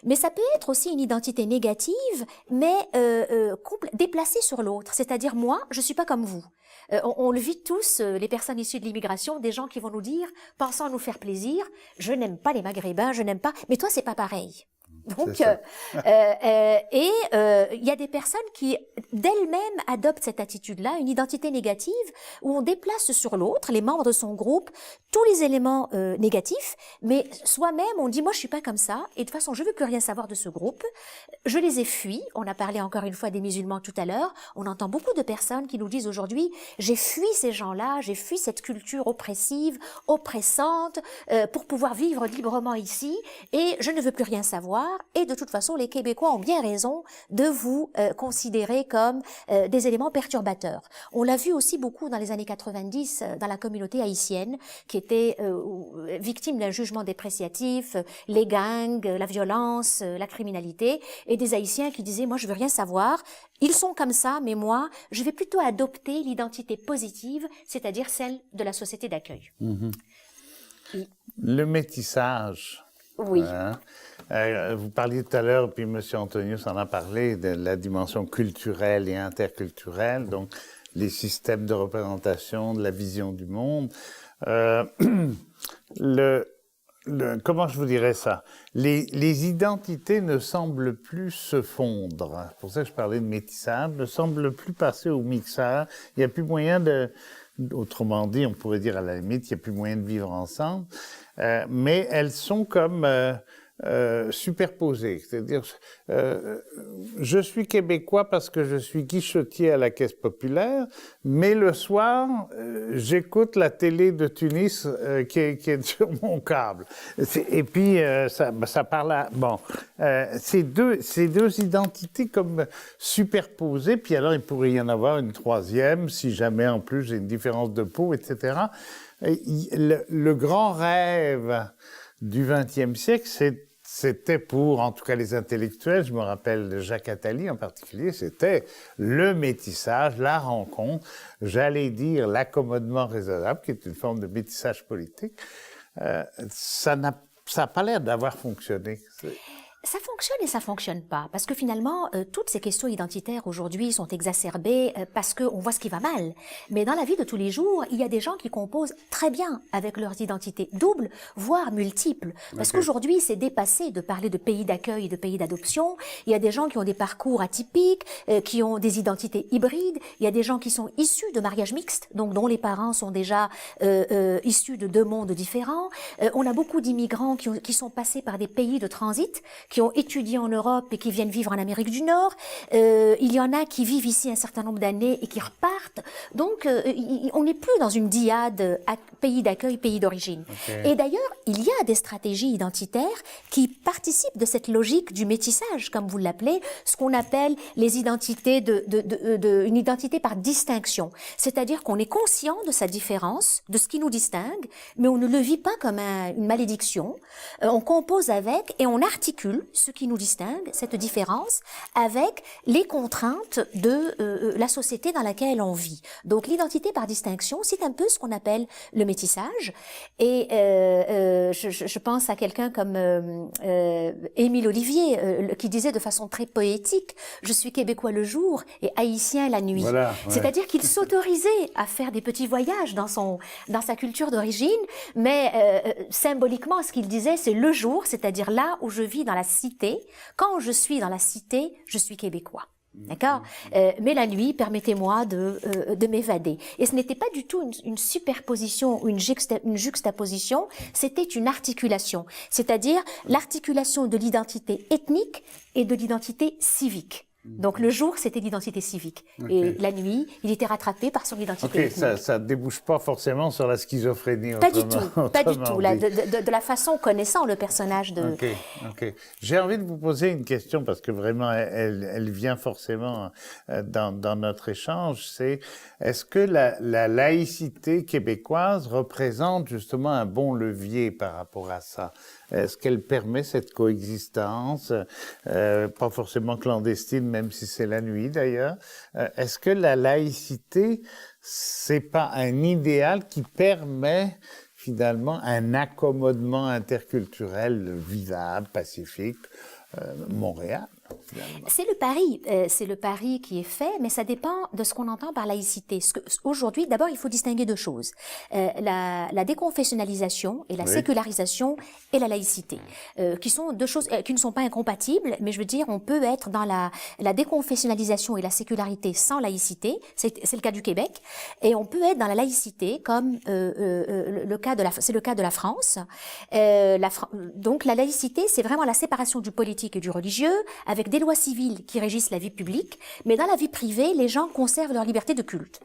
Mais ça peut être aussi une identité négative, mais déplacée sur l'autre. C'est-à-dire, moi, je suis pas comme vous. On le vit tous, les personnes issues de l'immigration, des gens qui vont nous dire, pensant nous faire plaisir, je n'aime pas les Maghrébins, je n'aime pas, mais toi, c'est pas pareil. Donc, il y a des personnes qui, d'elles-mêmes, adoptent cette attitude-là, une identité négative, où on déplace sur l'autre, les membres de son groupe, tous les éléments négatifs, mais soi-même, on dit, moi, je suis pas comme ça, et de toute façon, je veux plus rien savoir de ce groupe. Je les ai fuis. On a parlé encore une fois des musulmans tout à l'heure. On entend beaucoup de personnes qui nous disent aujourd'hui, j'ai fui ces gens-là, j'ai fui cette culture oppressive, oppressante, pour pouvoir vivre librement ici, et je ne veux plus rien savoir. Et de toute façon, les Québécois ont bien raison de vous considérer comme des éléments perturbateurs. On l'a vu aussi beaucoup dans les années 90 dans la communauté haïtienne, qui était victime d'un jugement dépréciatif, les gangs, la violence, la criminalité, et des Haïtiens qui disaient « moi je veux rien savoir, ils sont comme ça, mais moi je vais plutôt adopter l'identité positive, c'est-à-dire celle de la société d'accueil ». Le métissage. Oui. Hein? Vous parliez tout à l'heure, puis M. Antonius en a parlé, de la dimension culturelle et interculturelle, donc les systèmes de représentation, de la vision du monde. Comment je vous dirais ça? Les identités ne semblent plus se fondre. C'est pour ça que je parlais de métissage, ne semblent plus passer au mixeur. Il n'y a plus moyen autrement dit, on pourrait dire à la limite, il n'y a plus moyen de vivre ensemble. Mais elles sont comme superposées. C'est-à-dire, je suis québécois parce que je suis guichetier à la Caisse populaire, mais le soir, j'écoute la télé de Tunis qui est sur mon câble. Et puis, ça parle à... Bon, ces deux identités comme superposées, puis alors il pourrait y en avoir une troisième, si jamais en plus j'ai une différence de peau, etc. Le grand rêve du XXe siècle, c'était pour, en tout cas les intellectuels, je me rappelle de Jacques Attali en particulier, c'était le métissage, la rencontre, j'allais dire l'accommodement raisonnable, qui est une forme de métissage politique. Ça n'a pas l'air d'avoir fonctionné. Ça fonctionne et ça fonctionne pas, parce que finalement, toutes ces questions identitaires aujourd'hui sont exacerbées parce qu'on voit ce qui va mal. Mais dans la vie de tous les jours, il y a des gens qui composent très bien avec leurs identités doubles, voire multiples. Parce qu'aujourd'hui, c'est dépassé de parler de pays d'accueil et de pays d'adoption. Il y a des gens qui ont des parcours atypiques, qui ont des identités hybrides. Il y a des gens qui sont issus de mariages mixtes, donc dont les parents sont déjà issus de deux mondes différents. On a beaucoup d'immigrants qui sont passés par des pays de transit, qui ont étudié en Europe et qui viennent vivre en Amérique du Nord. Il y en a qui vivent ici un certain nombre d'années et qui repartent. Donc, on n'est plus dans une dyade pays d'accueil, pays d'origine. Okay. Et d'ailleurs, il y a des stratégies identitaires qui participent de cette logique du métissage, comme vous l'appelez, ce qu'on appelle les identités une identité par distinction. C'est-à-dire qu'on est conscient de sa différence, de ce qui nous distingue, mais on ne le vit pas comme une malédiction. On compose avec et on articule ce qui nous distingue, cette différence, avec les contraintes de la société dans laquelle on vit. Donc l'identité par distinction, c'est un peu ce qu'on appelle le métissage. Et je pense à quelqu'un comme Émile Olivier, qui disait de façon très poétique « Je suis québécois le jour et haïtien la nuit voilà, ». Ouais. C'est-à-dire qu'il s'autorisait à faire des petits voyages dans sa culture d'origine, mais symboliquement, ce qu'il disait, c'est le jour, c'est-à-dire là où je vis dans la cité. Quand je suis dans la cité, je suis québécois. D'accord? Mais la nuit, permettez-moi de m'évader. Et ce n'était pas du tout une superposition ou une juxtaposition, c'était une articulation. C'est-à-dire l'articulation de l'identité ethnique et de l'identité civique. Donc le jour, c'était l'identité civique. Okay. Et la nuit, il était rattrapé par son identité ethnique. Ça débouche pas forcément sur la schizophrénie. Pas du tout. De la façon connaissant le personnage de... Ok. J'ai envie de vous poser une question parce que vraiment, elle vient forcément dans notre échange. C'est, est-ce que la laïcité québécoise représente justement un bon levier par rapport à ça? Est-ce qu'elle permet cette coexistence, pas forcément clandestine, même si c'est la nuit d'ailleurs? Est-ce que la laïcité, c'est pas un idéal qui permet finalement un accommodement interculturel vivable, pacifique, Montréal? C'est le pari qui est fait, mais ça dépend de ce qu'on entend par laïcité. Aujourd'hui, d'abord, il faut distinguer deux choses. La déconfessionnalisation et la sécularisation et la laïcité, qui sont deux choses qui ne sont pas incompatibles, mais je veux dire, on peut être dans la déconfessionnalisation et la sécularité sans laïcité, c'est le cas du Québec, et on peut être dans la laïcité comme c'est le cas de la France. Donc la laïcité, c'est vraiment la séparation du politique et du religieux, avec des lois civiles qui régissent la vie publique, mais dans la vie privée, les gens conservent leur liberté de culte.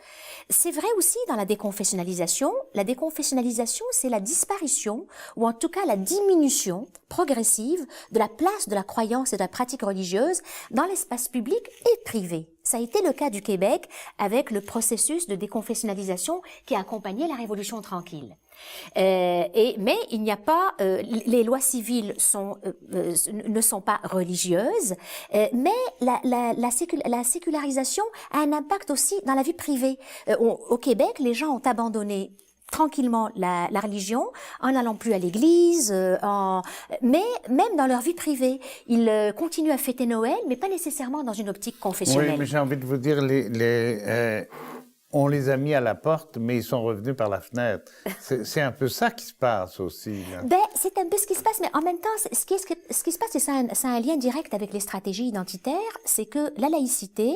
C'est vrai aussi dans la déconfessionnalisation. La déconfessionnalisation, c'est la disparition, ou en tout cas la diminution progressive de la place de la croyance et de la pratique religieuse dans l'espace public et privé. Ça a été le cas du Québec avec le processus de déconfessionnalisation qui a accompagné la Révolution tranquille. Mais il n'y a pas, les lois civiles ne sont pas religieuses, mais la sécularisation a un impact aussi dans la vie privée. Au Québec, les gens ont abandonné tranquillement la religion, en n'allant plus à l'église, mais même dans leur vie privée. Ils continuent à fêter Noël, mais pas nécessairement dans une optique confessionnelle. Oui, mais j'ai envie de vous dire, on les a mis à la porte, mais ils sont revenus par la fenêtre. C'est un peu ça qui se passe aussi, là. Ben, c'est un peu ce qui se passe, mais en même temps, ce qui se passe, et ça a un lien direct avec les stratégies identitaires, c'est que la laïcité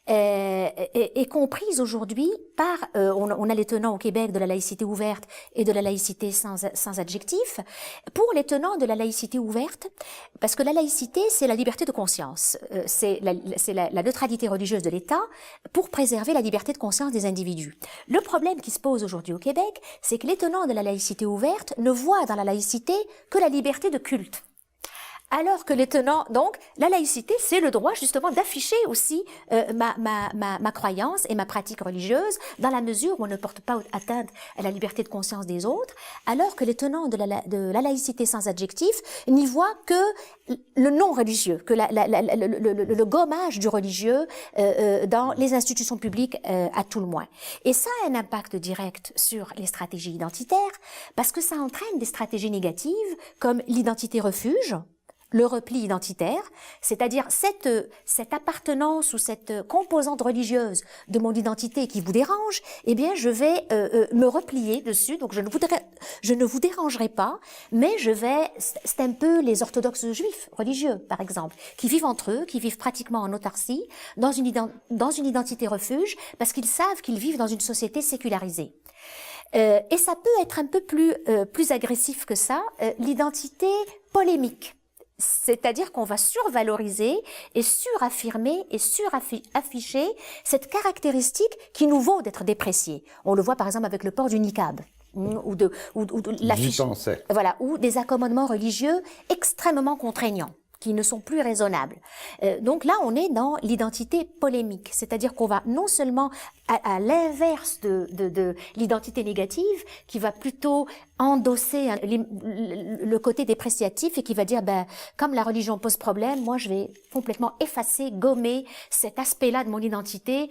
est comprise aujourd'hui par, on a les tenants au Québec de la laïcité ouverte et de la laïcité sans adjectif. Pour les tenants de la laïcité ouverte, parce que la laïcité, c'est la liberté de conscience, c'est la neutralité religieuse de l'État pour préserver la liberté de conscience des individus. Le problème qui se pose aujourd'hui au Québec, c'est que les tenants de la laïcité ouverte ne voient dans la laïcité que la liberté de culte. Alors que les tenants, donc, la laïcité, c'est le droit justement d'afficher aussi ma croyance et ma pratique religieuse dans la mesure où on ne porte pas atteinte à la liberté de conscience des autres, alors que les tenants de la laïcité sans adjectif n'y voient que le non religieux, que le gommage du religieux dans les institutions publiques à tout le moins. Et ça a un impact direct sur les stratégies identitaires parce que ça entraîne des stratégies négatives comme l'identité refuge, le repli identitaire, c'est-à-dire cette appartenance ou cette composante religieuse de mon identité qui vous dérange, eh bien je vais me replier dessus, donc je ne vous dérangerai pas, mais c'est un peu les orthodoxes juifs religieux par exemple, qui vivent entre eux, qui vivent pratiquement en autarcie, dans une identité refuge, parce qu'ils savent qu'ils vivent dans une société sécularisée. Et ça peut être un peu plus agressif que ça, l'identité polémique. C'est-à-dire qu'on va survaloriser et suraffirmer et surafficher cette caractéristique qui nous vaut d'être dépréciée. On le voit par exemple avec le port du niqab ou de l'affiche. Voilà, ou des accommodements religieux extrêmement contraignants qui ne sont plus raisonnables. Donc là, on est dans l'identité polémique, c'est-à-dire qu'on va non seulement à l'inverse de l'identité négative, qui va plutôt endosser le côté dépréciatif et qui va dire, ben, comme la religion pose problème, moi je vais complètement effacer, gommer cet aspect-là de mon identité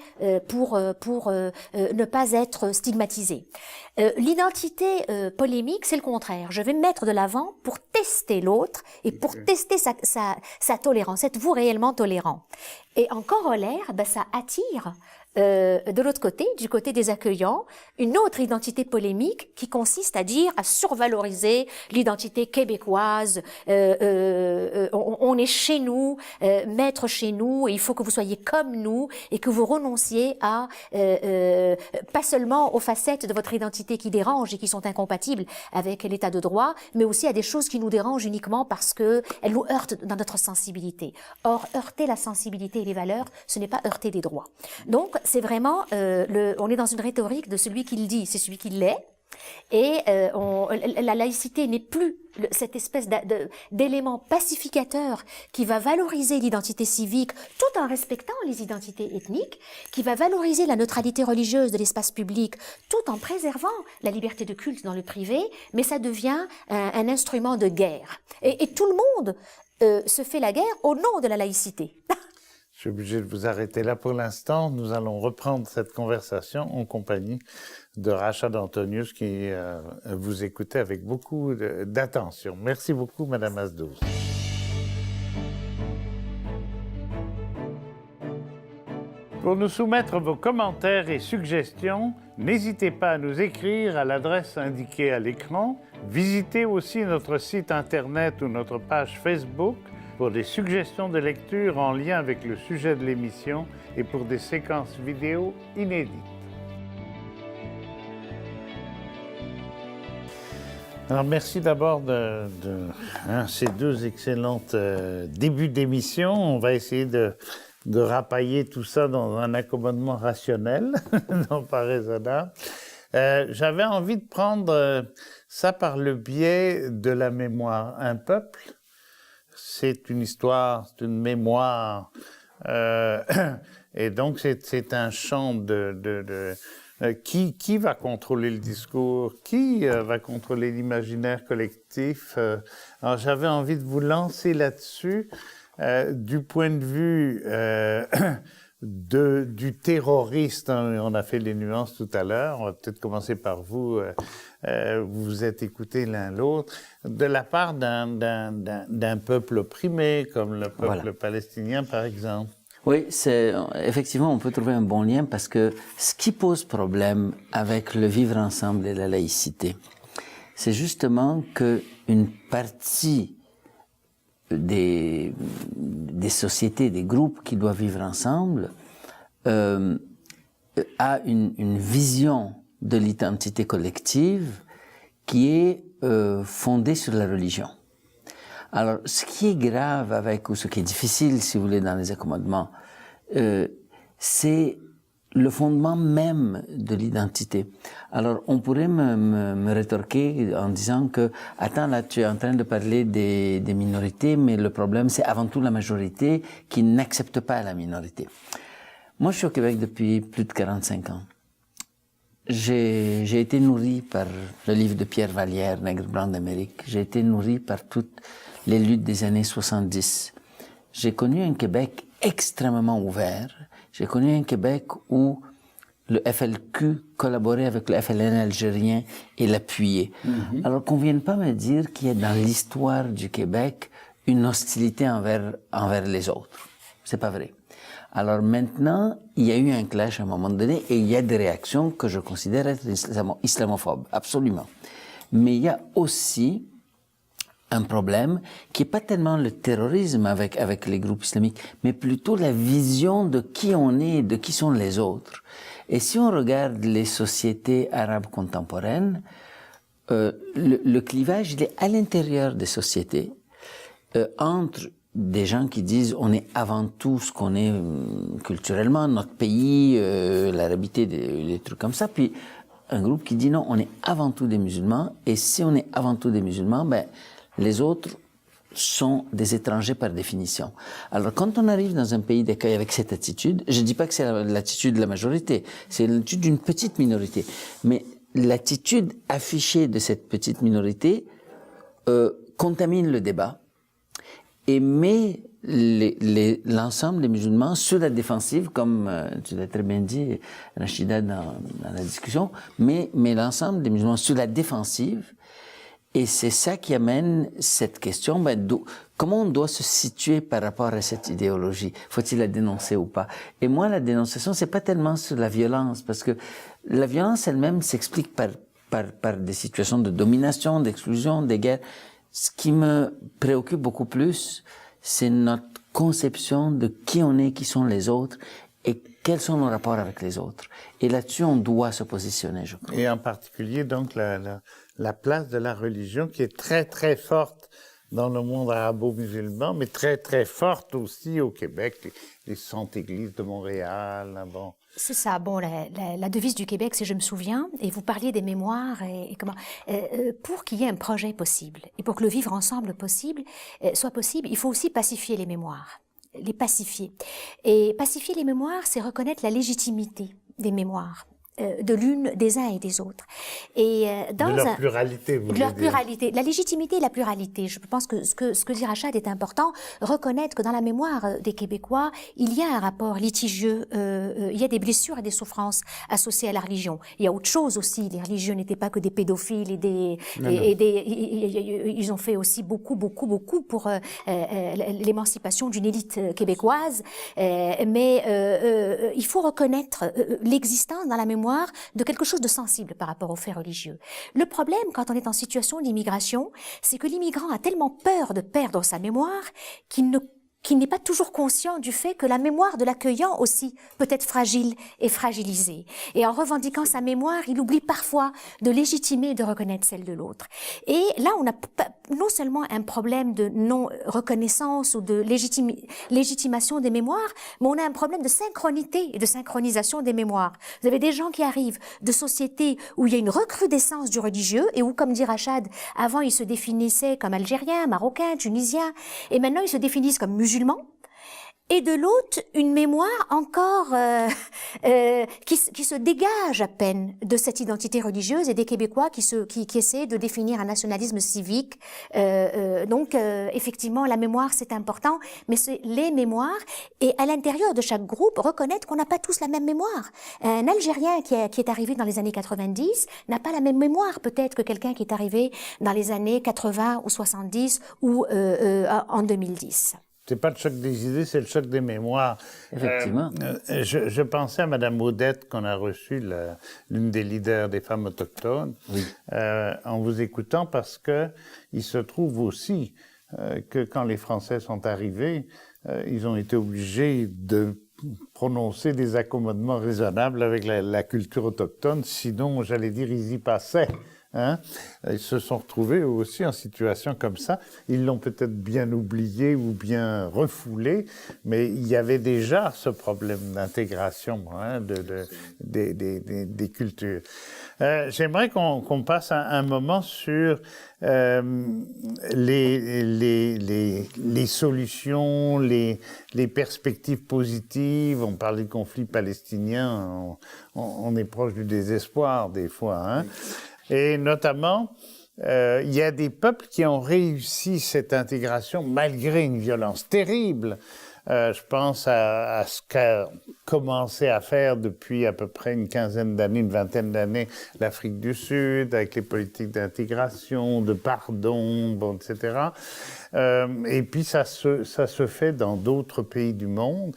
pour ne pas être stigmatisé. L'identité polémique, c'est le contraire. Je vais me mettre de l'avant pour tester l'autre et pour tester sa tolérance. Êtes-vous réellement tolérant? Et en corollaire, ben, ça attire de l'autre côté, du côté des accueillants, une autre identité polémique qui consiste à survaloriser l'identité québécoise. On est chez nous, maître chez nous, et il faut que vous soyez comme nous et que vous renonciez à pas seulement aux facettes de votre identité qui dérangent et qui sont incompatibles avec l'état de droit, mais aussi à des choses qui nous dérangent uniquement parce que elles nous heurtent dans notre sensibilité. Or, heurter la sensibilité et les valeurs, ce n'est pas heurter des droits. Donc, c'est vraiment, on est dans une rhétorique de celui qui le dit, c'est celui qui l'est. Et la laïcité n'est plus cette espèce d'élément pacificateur qui va valoriser l'identité civique tout en respectant les identités ethniques, qui va valoriser la neutralité religieuse de l'espace public tout en préservant la liberté de culte dans le privé, mais ça devient un instrument de guerre. Et tout le monde se fait la guerre au nom de la laïcité. Je suis obligé de vous arrêter là pour l'instant. Nous allons reprendre cette conversation en compagnie de Rachad Antonius qui vous écoutait avec beaucoup d'attention. Merci beaucoup, Madame Asdouz. Pour nous soumettre vos commentaires et suggestions, n'hésitez pas à nous écrire à l'adresse indiquée à l'écran. Visitez aussi notre site Internet ou notre page Facebook pour des suggestions de lecture en lien avec le sujet de l'émission et pour des séquences vidéo inédites. Alors, merci d'abord de ces deux excellentes débuts d'émission. On va essayer de rapailler tout ça dans un accommodement rationnel, non pas raisonnable. J'avais envie de prendre ça par le biais de la mémoire. Un peuple, c'est une histoire, c'est une mémoire, et donc c'est un champ qui va contrôler le discours, qui va contrôler l'imaginaire collectif. Alors j'avais envie de vous lancer là-dessus du point de vue du terroriste, hein, on a fait les nuances tout à l'heure, on va peut-être commencer par vous, vous vous êtes écoutés l'un l'autre, de la part d'un peuple opprimé, comme le peuple palestinien par exemple. Oui, effectivement, on peut trouver un bon lien parce que ce qui pose problème avec le vivre ensemble et la laïcité, c'est justement que une partie des sociétés, des groupes qui doivent vivre ensemble a une vision de l'identité collective qui est fondée sur la religion. Alors, ce qui est grave ou ce qui est difficile, si vous voulez, dans les accommodements, c'est le fondement même de l'identité. Alors, on pourrait me rétorquer en disant que, attends, là, tu es en train de parler des minorités, mais le problème, c'est avant tout la majorité qui n'accepte pas la minorité. Moi, je suis au Québec depuis plus de 45 ans. J'ai été nourri par le livre de Pierre Vallière, Nègre blanc d'Amérique. J'ai été nourri par toutes les luttes des années 70. J'ai connu un Québec extrêmement ouvert. J'ai connu un Québec où le FLQ collaborait avec le FLN algérien et l'appuyait. Alors qu'on ne vienne pas me dire qu'il y a dans l'histoire du Québec une hostilité envers les autres. C'est pas vrai. Alors maintenant, il y a eu un clash à un moment donné et il y a des réactions que je considère être islamophobes, absolument. Mais il y a aussi un problème qui n'est pas tellement le terrorisme avec les groupes islamiques, mais plutôt la vision de qui on est, de qui sont les autres. Et si on regarde les sociétés arabes contemporaines, le clivage, il est à l'intérieur des sociétés, entre des gens qui disent on est avant tout ce qu'on est culturellement, notre pays, l'arabité, des trucs comme ça, puis un groupe qui dit non, on est avant tout des musulmans, et si on est avant tout des musulmans, ben les autres sont des étrangers par définition. Alors, quand on arrive dans un pays d'accueil avec cette attitude, je ne dis pas que c'est l'attitude de la majorité, c'est l'attitude d'une petite minorité, mais l'attitude affichée de cette petite minorité contamine le débat et met l'ensemble des musulmans sur la défensive, comme tu l'as très bien dit, Rachida, dans la discussion, mais l'ensemble des musulmans sur la défensive. Et c'est ça qui amène cette question, comment on doit se situer par rapport à cette idéologie? Faut-il la dénoncer ou pas? Et moi, la dénonciation, c'est pas tellement sur la violence, parce que la violence elle-même s'explique par des situations de domination, d'exclusion, des guerres. Ce qui me préoccupe beaucoup plus, c'est notre conception de qui on est, qui sont les autres, et quels sont nos rapports avec les autres. Et là-dessus, on doit se positionner, je crois. Et en particulier, donc, la place de la religion qui est très, très forte dans le monde arabo-musulman, mais très, très forte aussi au Québec, les Saintes Églises de Montréal, bon. C'est ça. Bon, la devise du Québec, c'est « Je me souviens », et vous parliez des mémoires et comment. Pour qu'il y ait un projet possible et pour que le vivre ensemble soit possible, il faut aussi pacifier les mémoires, les pacifier. Et pacifier les mémoires, c'est reconnaître la légitimité des mémoires. De l'une, des uns et des autres. Et dans de leur pluralité, vous voulez dire. De leur pluralité, la légitimité et la pluralité. Je pense que ce que dit Rachad est important. Reconnaître que dans la mémoire des Québécois, il y a un rapport litigieux, il y a des blessures et des souffrances associées à la religion. Il y a autre chose aussi. Les religieux n'étaient pas que des pédophiles ils ont fait aussi beaucoup pour l'émancipation d'une élite québécoise. Mais il faut reconnaître l'existence dans la mémoire de quelque chose de sensible par rapport aux faits religieux. Le problème, quand on est en situation d'immigration, c'est que l'immigrant a tellement peur de perdre sa mémoire qu'il n'est pas toujours conscient du fait que la mémoire de l'accueillant aussi peut être fragile et fragilisée. Et en revendiquant sa mémoire, il oublie parfois de légitimer et de reconnaître celle de l'autre. Et là, on a non seulement un problème de non-reconnaissance ou de légitimation des mémoires, mais on a un problème de synchronité et de synchronisation des mémoires. Vous avez des gens qui arrivent de sociétés où il y a une recrudescence du religieux et où, comme dit Rachad, avant ils se définissaient comme algériens, marocains, tunisiens, et maintenant ils se définissent comme musulmans. et de l'autre une mémoire encore qui se dégage à peine de cette identité religieuse, et des Québécois qui essaient de définir un nationalisme civique. Donc effectivement, la mémoire c'est important, mais c'est les mémoires, et à l'intérieur de chaque groupe reconnaître qu'on n'a pas tous la même mémoire. Un Algérien qui est arrivé dans les années 90 n'a pas la même mémoire peut-être que quelqu'un qui est arrivé dans les années 80 ou 70 ou en 2010. C'est pas le choc des idées, c'est le choc des mémoires. Effectivement. Je pensais à Madame Odette, qu'on a reçue, l'une des leaders des femmes autochtones, oui. En vous écoutant, parce que il se trouve aussi que quand les Français sont arrivés, ils ont été obligés de prononcer des accommodements raisonnables avec la culture autochtone, sinon, j'allais dire, ils y passaient. Hein? Ils se sont retrouvés aussi en situation comme ça. Ils l'ont peut-être bien oublié ou bien refoulé, mais il y avait déjà ce problème d'intégration hein, des cultures. J'aimerais qu'on passe un moment sur les solutions, les perspectives positives. On parle du conflit palestinien, on est proche du désespoir des fois. Hein? Et notamment, il y a des peuples qui ont réussi cette intégration malgré une violence terrible. Je pense à ce qu'a commencé à faire depuis à peu près une quinzaine d'années, une vingtaine d'années, l'Afrique du Sud, avec les politiques d'intégration, de pardon, bon, etc. Et puis ça se fait dans d'autres pays du monde.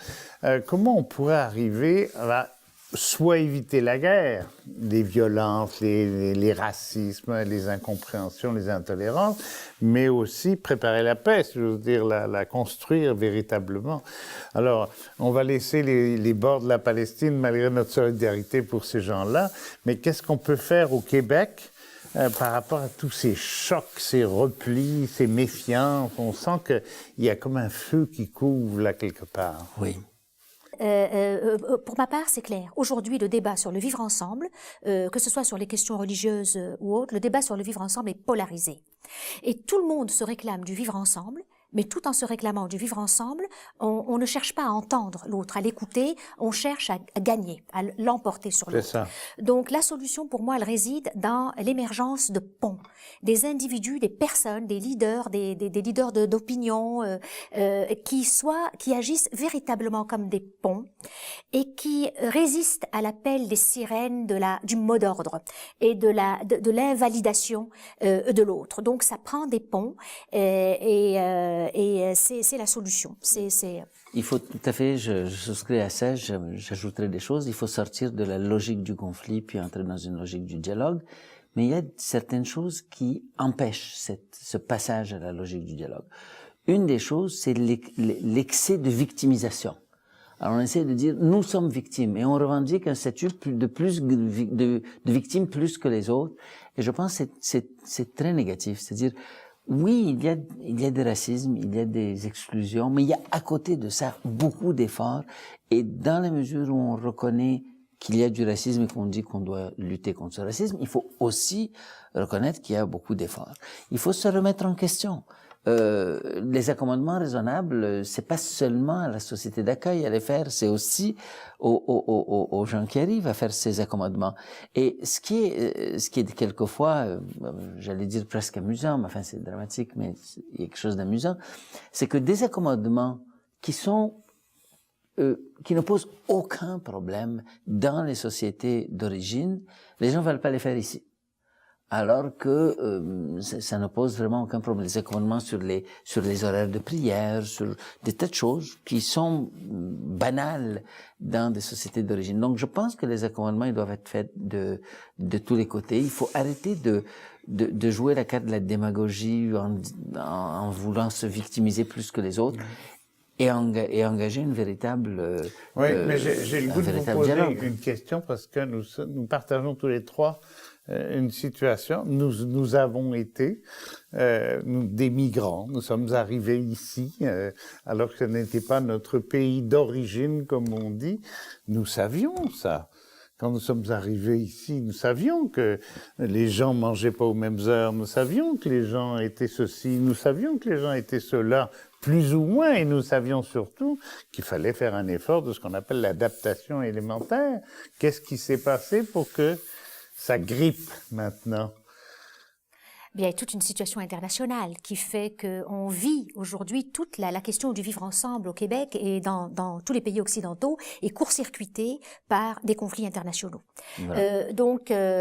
Comment on pourrait arriver à soit éviter la guerre, les violences, les racismes, les incompréhensions, les intolérances, mais aussi préparer la paix, je veux dire, la construire véritablement. Alors, on va laisser les bords de la Palestine, malgré notre solidarité pour ces gens-là, mais qu'est-ce qu'on peut faire au Québec par rapport à tous ces chocs, ces replis, ces méfiances? On sent qu'il y a comme un feu qui couvre là quelque part. Oui. Pour ma part, c'est clair. Aujourd'hui, le débat sur le vivre ensemble, que ce soit sur les questions religieuses ou autres, le débat sur le vivre ensemble est polarisé. Et tout le monde se réclame du vivre ensemble, mais tout en se réclamant du vivre ensemble, on ne cherche pas à entendre l'autre, à l'écouter, on cherche à gagner, à l'emporter sur l'autre. C'est ça. Donc la solution pour moi, elle réside dans l'émergence de ponts, des individus, des personnes, des leaders, des leaders d'opinion qui agissent véritablement comme des ponts et qui résistent à l'appel des sirènes du mot d'ordre et de l'invalidation de l'autre. Donc ça prend des ponts et c'est la solution. Il faut tout à fait, je souscris à ça, j'ajouterai des choses. Il faut sortir de la logique du conflit puis entrer dans une logique du dialogue. Mais il y a certaines choses qui empêchent ce passage à la logique du dialogue. Une des choses, c'est l'excès de victimisation. Alors on essaie de dire, nous sommes victimes, et on revendique un statut de victime plus que les autres. Et je pense que c'est très négatif. C'est-à-dire, oui, il y a des racismes, il y a des exclusions, mais il y a à côté de ça beaucoup d'efforts. Et dans la mesure où on reconnaît qu'il y a du racisme et qu'on dit qu'on doit lutter contre ce racisme, il faut aussi reconnaître qu'il y a beaucoup d'efforts. Il faut se remettre en question. Les accommodements raisonnables, c'est pas seulement à la société d'accueil à les faire, c'est aussi aux gens qui arrivent à faire ces accommodements. Et ce qui est quelquefois, j'allais dire presque amusant, mais enfin c'est dramatique, mais il y a quelque chose d'amusant, c'est que des accommodements qui ne posent aucun problème dans les sociétés d'origine, les gens veulent pas les faire ici. Alors que ça ne pose vraiment aucun problème. Les accommodements sur les horaires de prière, sur des tas de choses qui sont banales dans des sociétés d'origine. Donc je pense que les accommodements ils doivent être faits de tous les côtés. Il faut arrêter de jouer la carte de la démagogie en voulant se victimiser plus que les autres. Et engager une véritable oui, mais j'ai le goût de vous poser dialogue. Une question parce que nous partageons tous les trois une situation. Nous avons été des migrants. Nous sommes arrivés ici alors que ce n'était pas notre pays d'origine, comme on dit. Nous savions ça. Quand nous sommes arrivés ici, nous savions que les gens mangeaient pas aux mêmes heures, nous savions que les gens étaient ceci, nous savions que les gens étaient cela, plus ou moins, et nous savions surtout qu'il fallait faire un effort de ce qu'on appelle l'adaptation élémentaire. Qu'est-ce qui s'est passé pour que ça grippe maintenant? Bien, il y a toute une situation internationale qui fait qu'on vit aujourd'hui toute la question du vivre ensemble au Québec et dans tous les pays occidentaux est court-circuitée par des conflits internationaux. Voilà.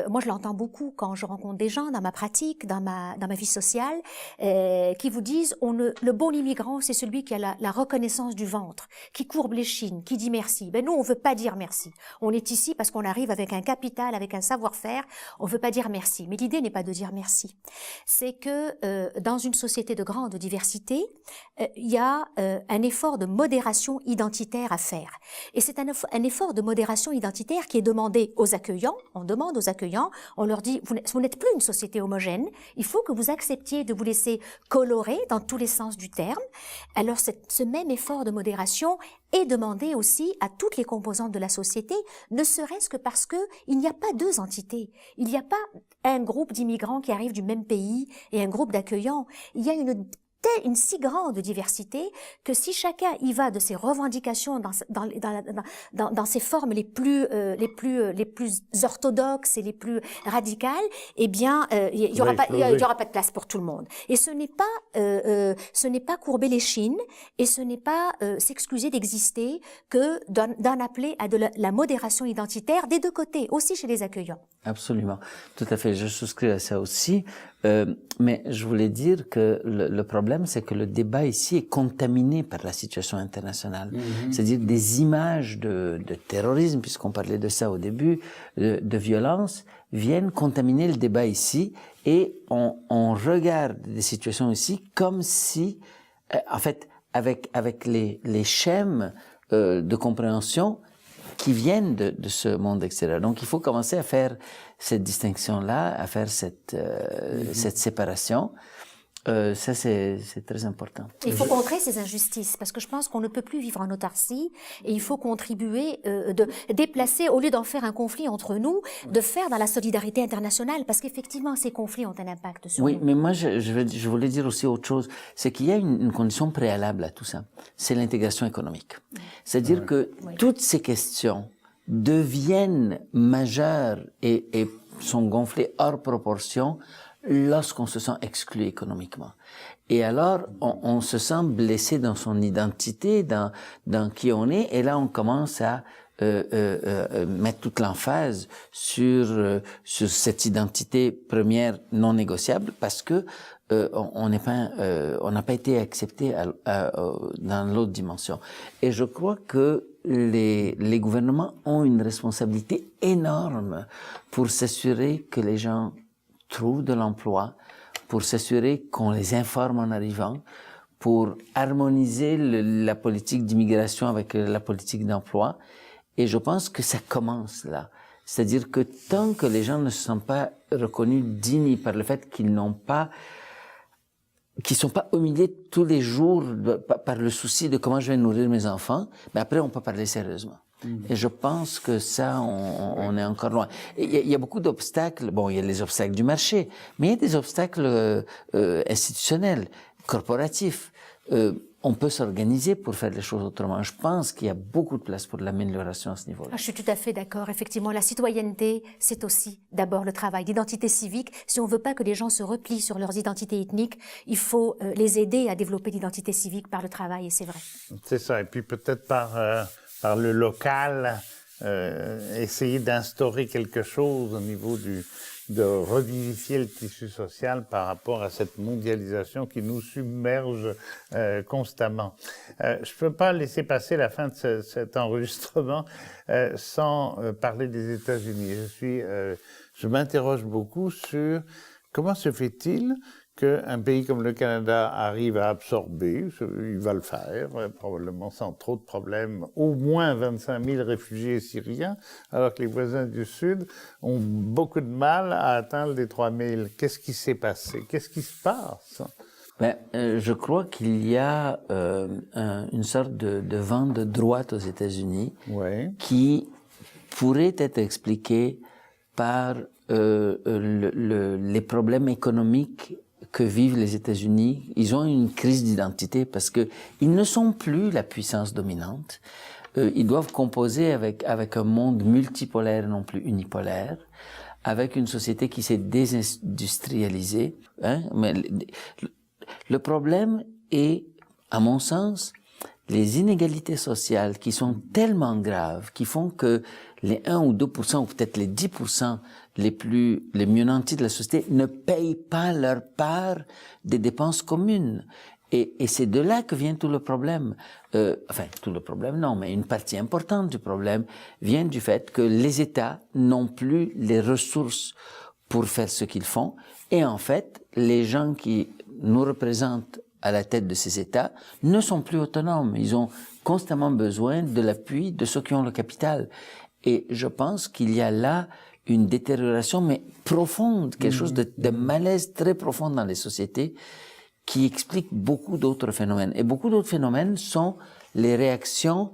Moi, je l'entends beaucoup quand je rencontre des gens dans ma pratique, dans ma vie sociale, qui vous disent le bon immigrant, c'est celui qui a la reconnaissance du ventre, qui courbe les chines, qui dit merci. Ben nous, on veut pas dire merci. On est ici parce qu'on arrive avec un capital, avec un savoir-faire. On veut pas dire merci. Mais l'idée n'est pas de dire merci. C'est que dans une société de grande diversité, il y a un effort de modération identitaire à faire. Et c'est un effort de modération identitaire qui est demandé aux accueillants. On demande aux accueillants, on leur dit, vous n'êtes plus une société homogène, il faut que vous acceptiez de vous laisser colorer dans tous les sens du terme. Alors ce même effort de modération est demandé aussi à toutes les composantes de la société, ne serait-ce que parce que il n'y a pas deux entités. Il n'y a pas un groupe d'immigrants qui arrivent du même pays et un groupe d'accueillants. Il y a une si grande diversité que si chacun y va de ses revendications dans ses formes les plus orthodoxes et les plus radicales, eh bien il y aura pas de place pour tout le monde. Et ce n'est pas courber les chines et ce n'est pas s'excuser d'exister que d'en appeler à de la modération identitaire des deux côtés, aussi chez les accueillants. Absolument, tout à fait, je souscris à ça aussi. Mais je voulais dire que le problème, c'est que le débat ici est contaminé par la situation internationale. C'est-à-dire des images de terrorisme, puisqu'on parlait de ça au début, de violence, viennent contaminer le débat ici, et on regarde des situations ici comme si, en fait, avec les schèmes de compréhension qui viennent de ce monde extérieur. Donc, il faut commencer à faire cette distinction-là, à faire cette séparation. Ça, c'est très important. Il faut contrer ces injustices, parce que je pense qu'on ne peut plus vivre en autarcie, et il faut contribuer, de déplacer, au lieu d'en faire un conflit entre nous, de faire dans la solidarité internationale, parce qu'effectivement, ces conflits ont un impact sur nous. Oui, mais moi, je voulais dire aussi autre chose, c'est qu'il y a une condition préalable à tout ça, c'est l'intégration économique. C'est-à-dire que toutes ces questions deviennent majeures et sont gonflées hors proportion lorsqu'on se sent exclu économiquement. Et alors, on se sent blessé dans son identité, dans qui on est, et là, on commence à mettre toute l'emphase sur cette identité première non négociable, parce que on n'a pas été accepté dans l'autre dimension. Et je crois que les gouvernements ont une responsabilité énorme pour s'assurer que les gens trouvent de l'emploi, pour s'assurer qu'on les informe en arrivant, pour harmoniser la politique d'immigration avec la politique d'emploi. Et je pense que ça commence là. C'est-à-dire que tant que les gens ne se sentent pas reconnus dignes par le fait qu'ils sont pas humiliés tous les jours par le souci de comment je vais nourrir mes enfants, mais après on peut parler sérieusement. Et je pense que ça, on est encore loin. Il y a beaucoup d'obstacles. Bon, il y a les obstacles du marché, mais il y a des obstacles institutionnels, corporatifs. On peut s'organiser pour faire les choses autrement. Je pense qu'il y a beaucoup de place pour l'amélioration à ce niveau-là. Je suis tout à fait d'accord. Effectivement, la citoyenneté, c'est aussi d'abord le travail d'identité civique. Si on veut pas que les gens se replient sur leurs identités ethniques, il faut les aider à développer l'identité civique par le travail, et c'est vrai. C'est ça. Et puis peut-être par le local, essayer d'instaurer quelque chose au niveau de revivifier le tissu social par rapport à cette mondialisation qui nous submerge constamment. Je peux pas laisser passer la fin de cet enregistrement sans parler des États-Unis. Je m'interroge beaucoup sur comment se fait-il qu'un pays comme le Canada arrive à absorber, il va le faire, probablement sans trop de problèmes, au moins 25 000 réfugiés syriens, alors que les voisins du Sud ont beaucoup de mal à atteindre les 3 000. Qu'est-ce qui s'est passé? Qu'est-ce qui se passe? Je crois qu'il y a une sorte de vent de droite aux États-Unis qui pourrait être expliqué par les problèmes économiques que vivent les États-Unis. Ils ont une crise d'identité parce que ils ne sont plus la puissance dominante. Ils doivent composer avec un monde multipolaire, non plus unipolaire, avec une société qui s'est désindustrialisée. Hein? Mais le problème est, à mon sens, les inégalités sociales qui sont tellement graves, qui font que les 1 ou 2%, ou peut-être les 10% les mieux nantis de la société ne payent pas leur part des dépenses communes. Et c'est de là que vient tout le problème. Enfin, tout le problème, non, mais une partie importante du problème vient du fait que les États n'ont plus les ressources pour faire ce qu'ils font. Et en fait, les gens qui nous représentent à la tête de ces États ne sont plus autonomes. Ils ont constamment besoin de l'appui de ceux qui ont le capital. Et je pense qu'il y a là une détérioration, mais profonde, quelque chose de malaise très profond dans les sociétés qui explique beaucoup d'autres phénomènes. Et beaucoup d'autres phénomènes sont les réactions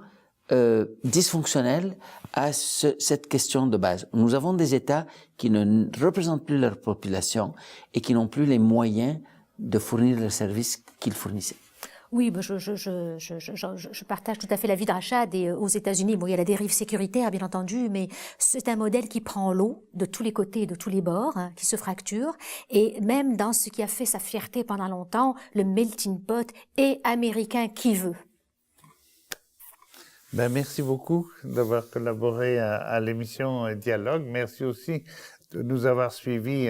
dysfonctionnelles à cette question de base. Nous avons des États qui ne représentent plus leur population et qui n'ont plus les moyens de fournir le service qu'ils fournissaient. Oui, je partage tout à fait l'avis de Rachad. Et aux États-Unis, bon, il y a la dérive sécuritaire, bien entendu, mais c'est un modèle qui prend l'eau de tous les côtés et de tous les bords, hein, qui se fracture. Et même dans ce qui a fait sa fierté pendant longtemps, le melting pot est américain qui veut. Ben, merci beaucoup d'avoir collaboré à l'émission Dialogue. Merci aussi de nous avoir suivis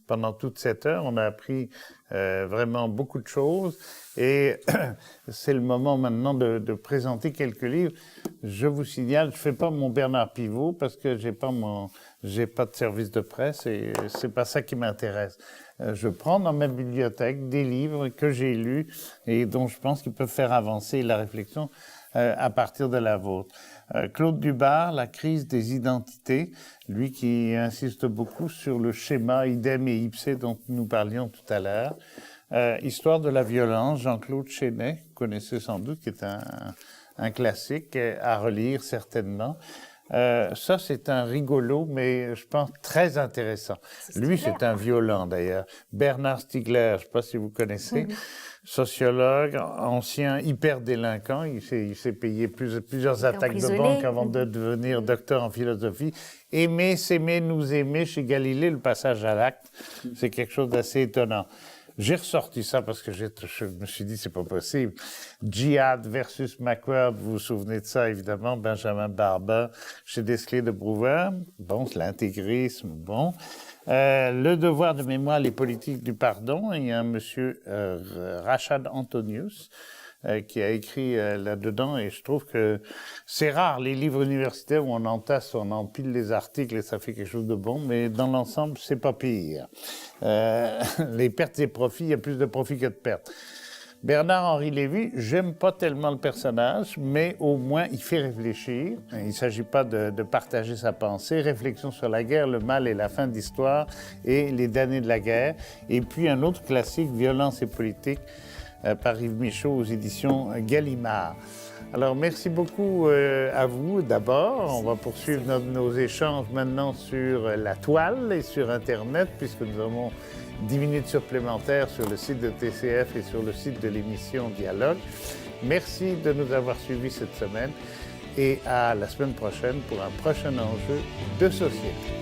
pendant toute cette heure. On a appris vraiment beaucoup de choses et c'est le moment maintenant de présenter quelques livres. Je vous signale, je fais pas mon Bernard Pivot parce que j'ai pas de service de presse et c'est pas ça qui m'intéresse. Je prends dans ma bibliothèque des livres que j'ai lus et dont je pense qu'ils peuvent faire avancer la réflexion à partir de la vôtre. Claude Dubar, La crise des identités, lui qui insiste beaucoup sur le schéma idem et ipse dont nous parlions tout à l'heure. Histoire de la violence, Jean-Claude Chenet, vous connaissez sans doute, qui est un classique à relire certainement. Ça, c'est un rigolo, mais je pense très intéressant. Lui, c'est un violent d'ailleurs. Bernard Stiegler, je ne sais pas si vous connaissez, sociologue, ancien hyper-délinquant. Il s'est payé plusieurs attaques de banque avant de devenir docteur en philosophie. Aimer, s'aimer, nous aimer, chez Galilée, le passage à l'acte, c'est quelque chose d'assez étonnant. J'ai ressorti ça parce que je me suis dit, c'est pas possible. Djihad versus McWhorter, vous vous souvenez de ça, évidemment, Benjamin Barba, chez Desclés de Brouwer. Bon, c'est l'intégrisme, bon. Le devoir de mémoire, les politiques du pardon. Il y a un monsieur, Rachad Antonius, qui a écrit là-dedans, et je trouve que c'est rare, les livres universitaires où on entasse, on empile les articles et ça fait quelque chose de bon, mais dans l'ensemble, c'est pas pire. Les pertes et profits, il y a plus de profits que de pertes. Bernard-Henri Lévy, j'aime pas tellement le personnage, mais au moins il fait réfléchir. Il ne s'agit pas de partager sa pensée. Réflexion sur la guerre, le mal et la fin de l'histoire et les damnés de la guerre. Et puis un autre classique, Violence et politique, par Yves Michaud aux éditions Gallimard. Alors, merci beaucoup à vous d'abord. On va poursuivre nos échanges maintenant sur la toile et sur Internet, puisque nous avons 10 minutes supplémentaires sur le site de TCF et sur le site de l'émission Dialogue. Merci de nous avoir suivis cette semaine et à la semaine prochaine pour un prochain enjeu de société.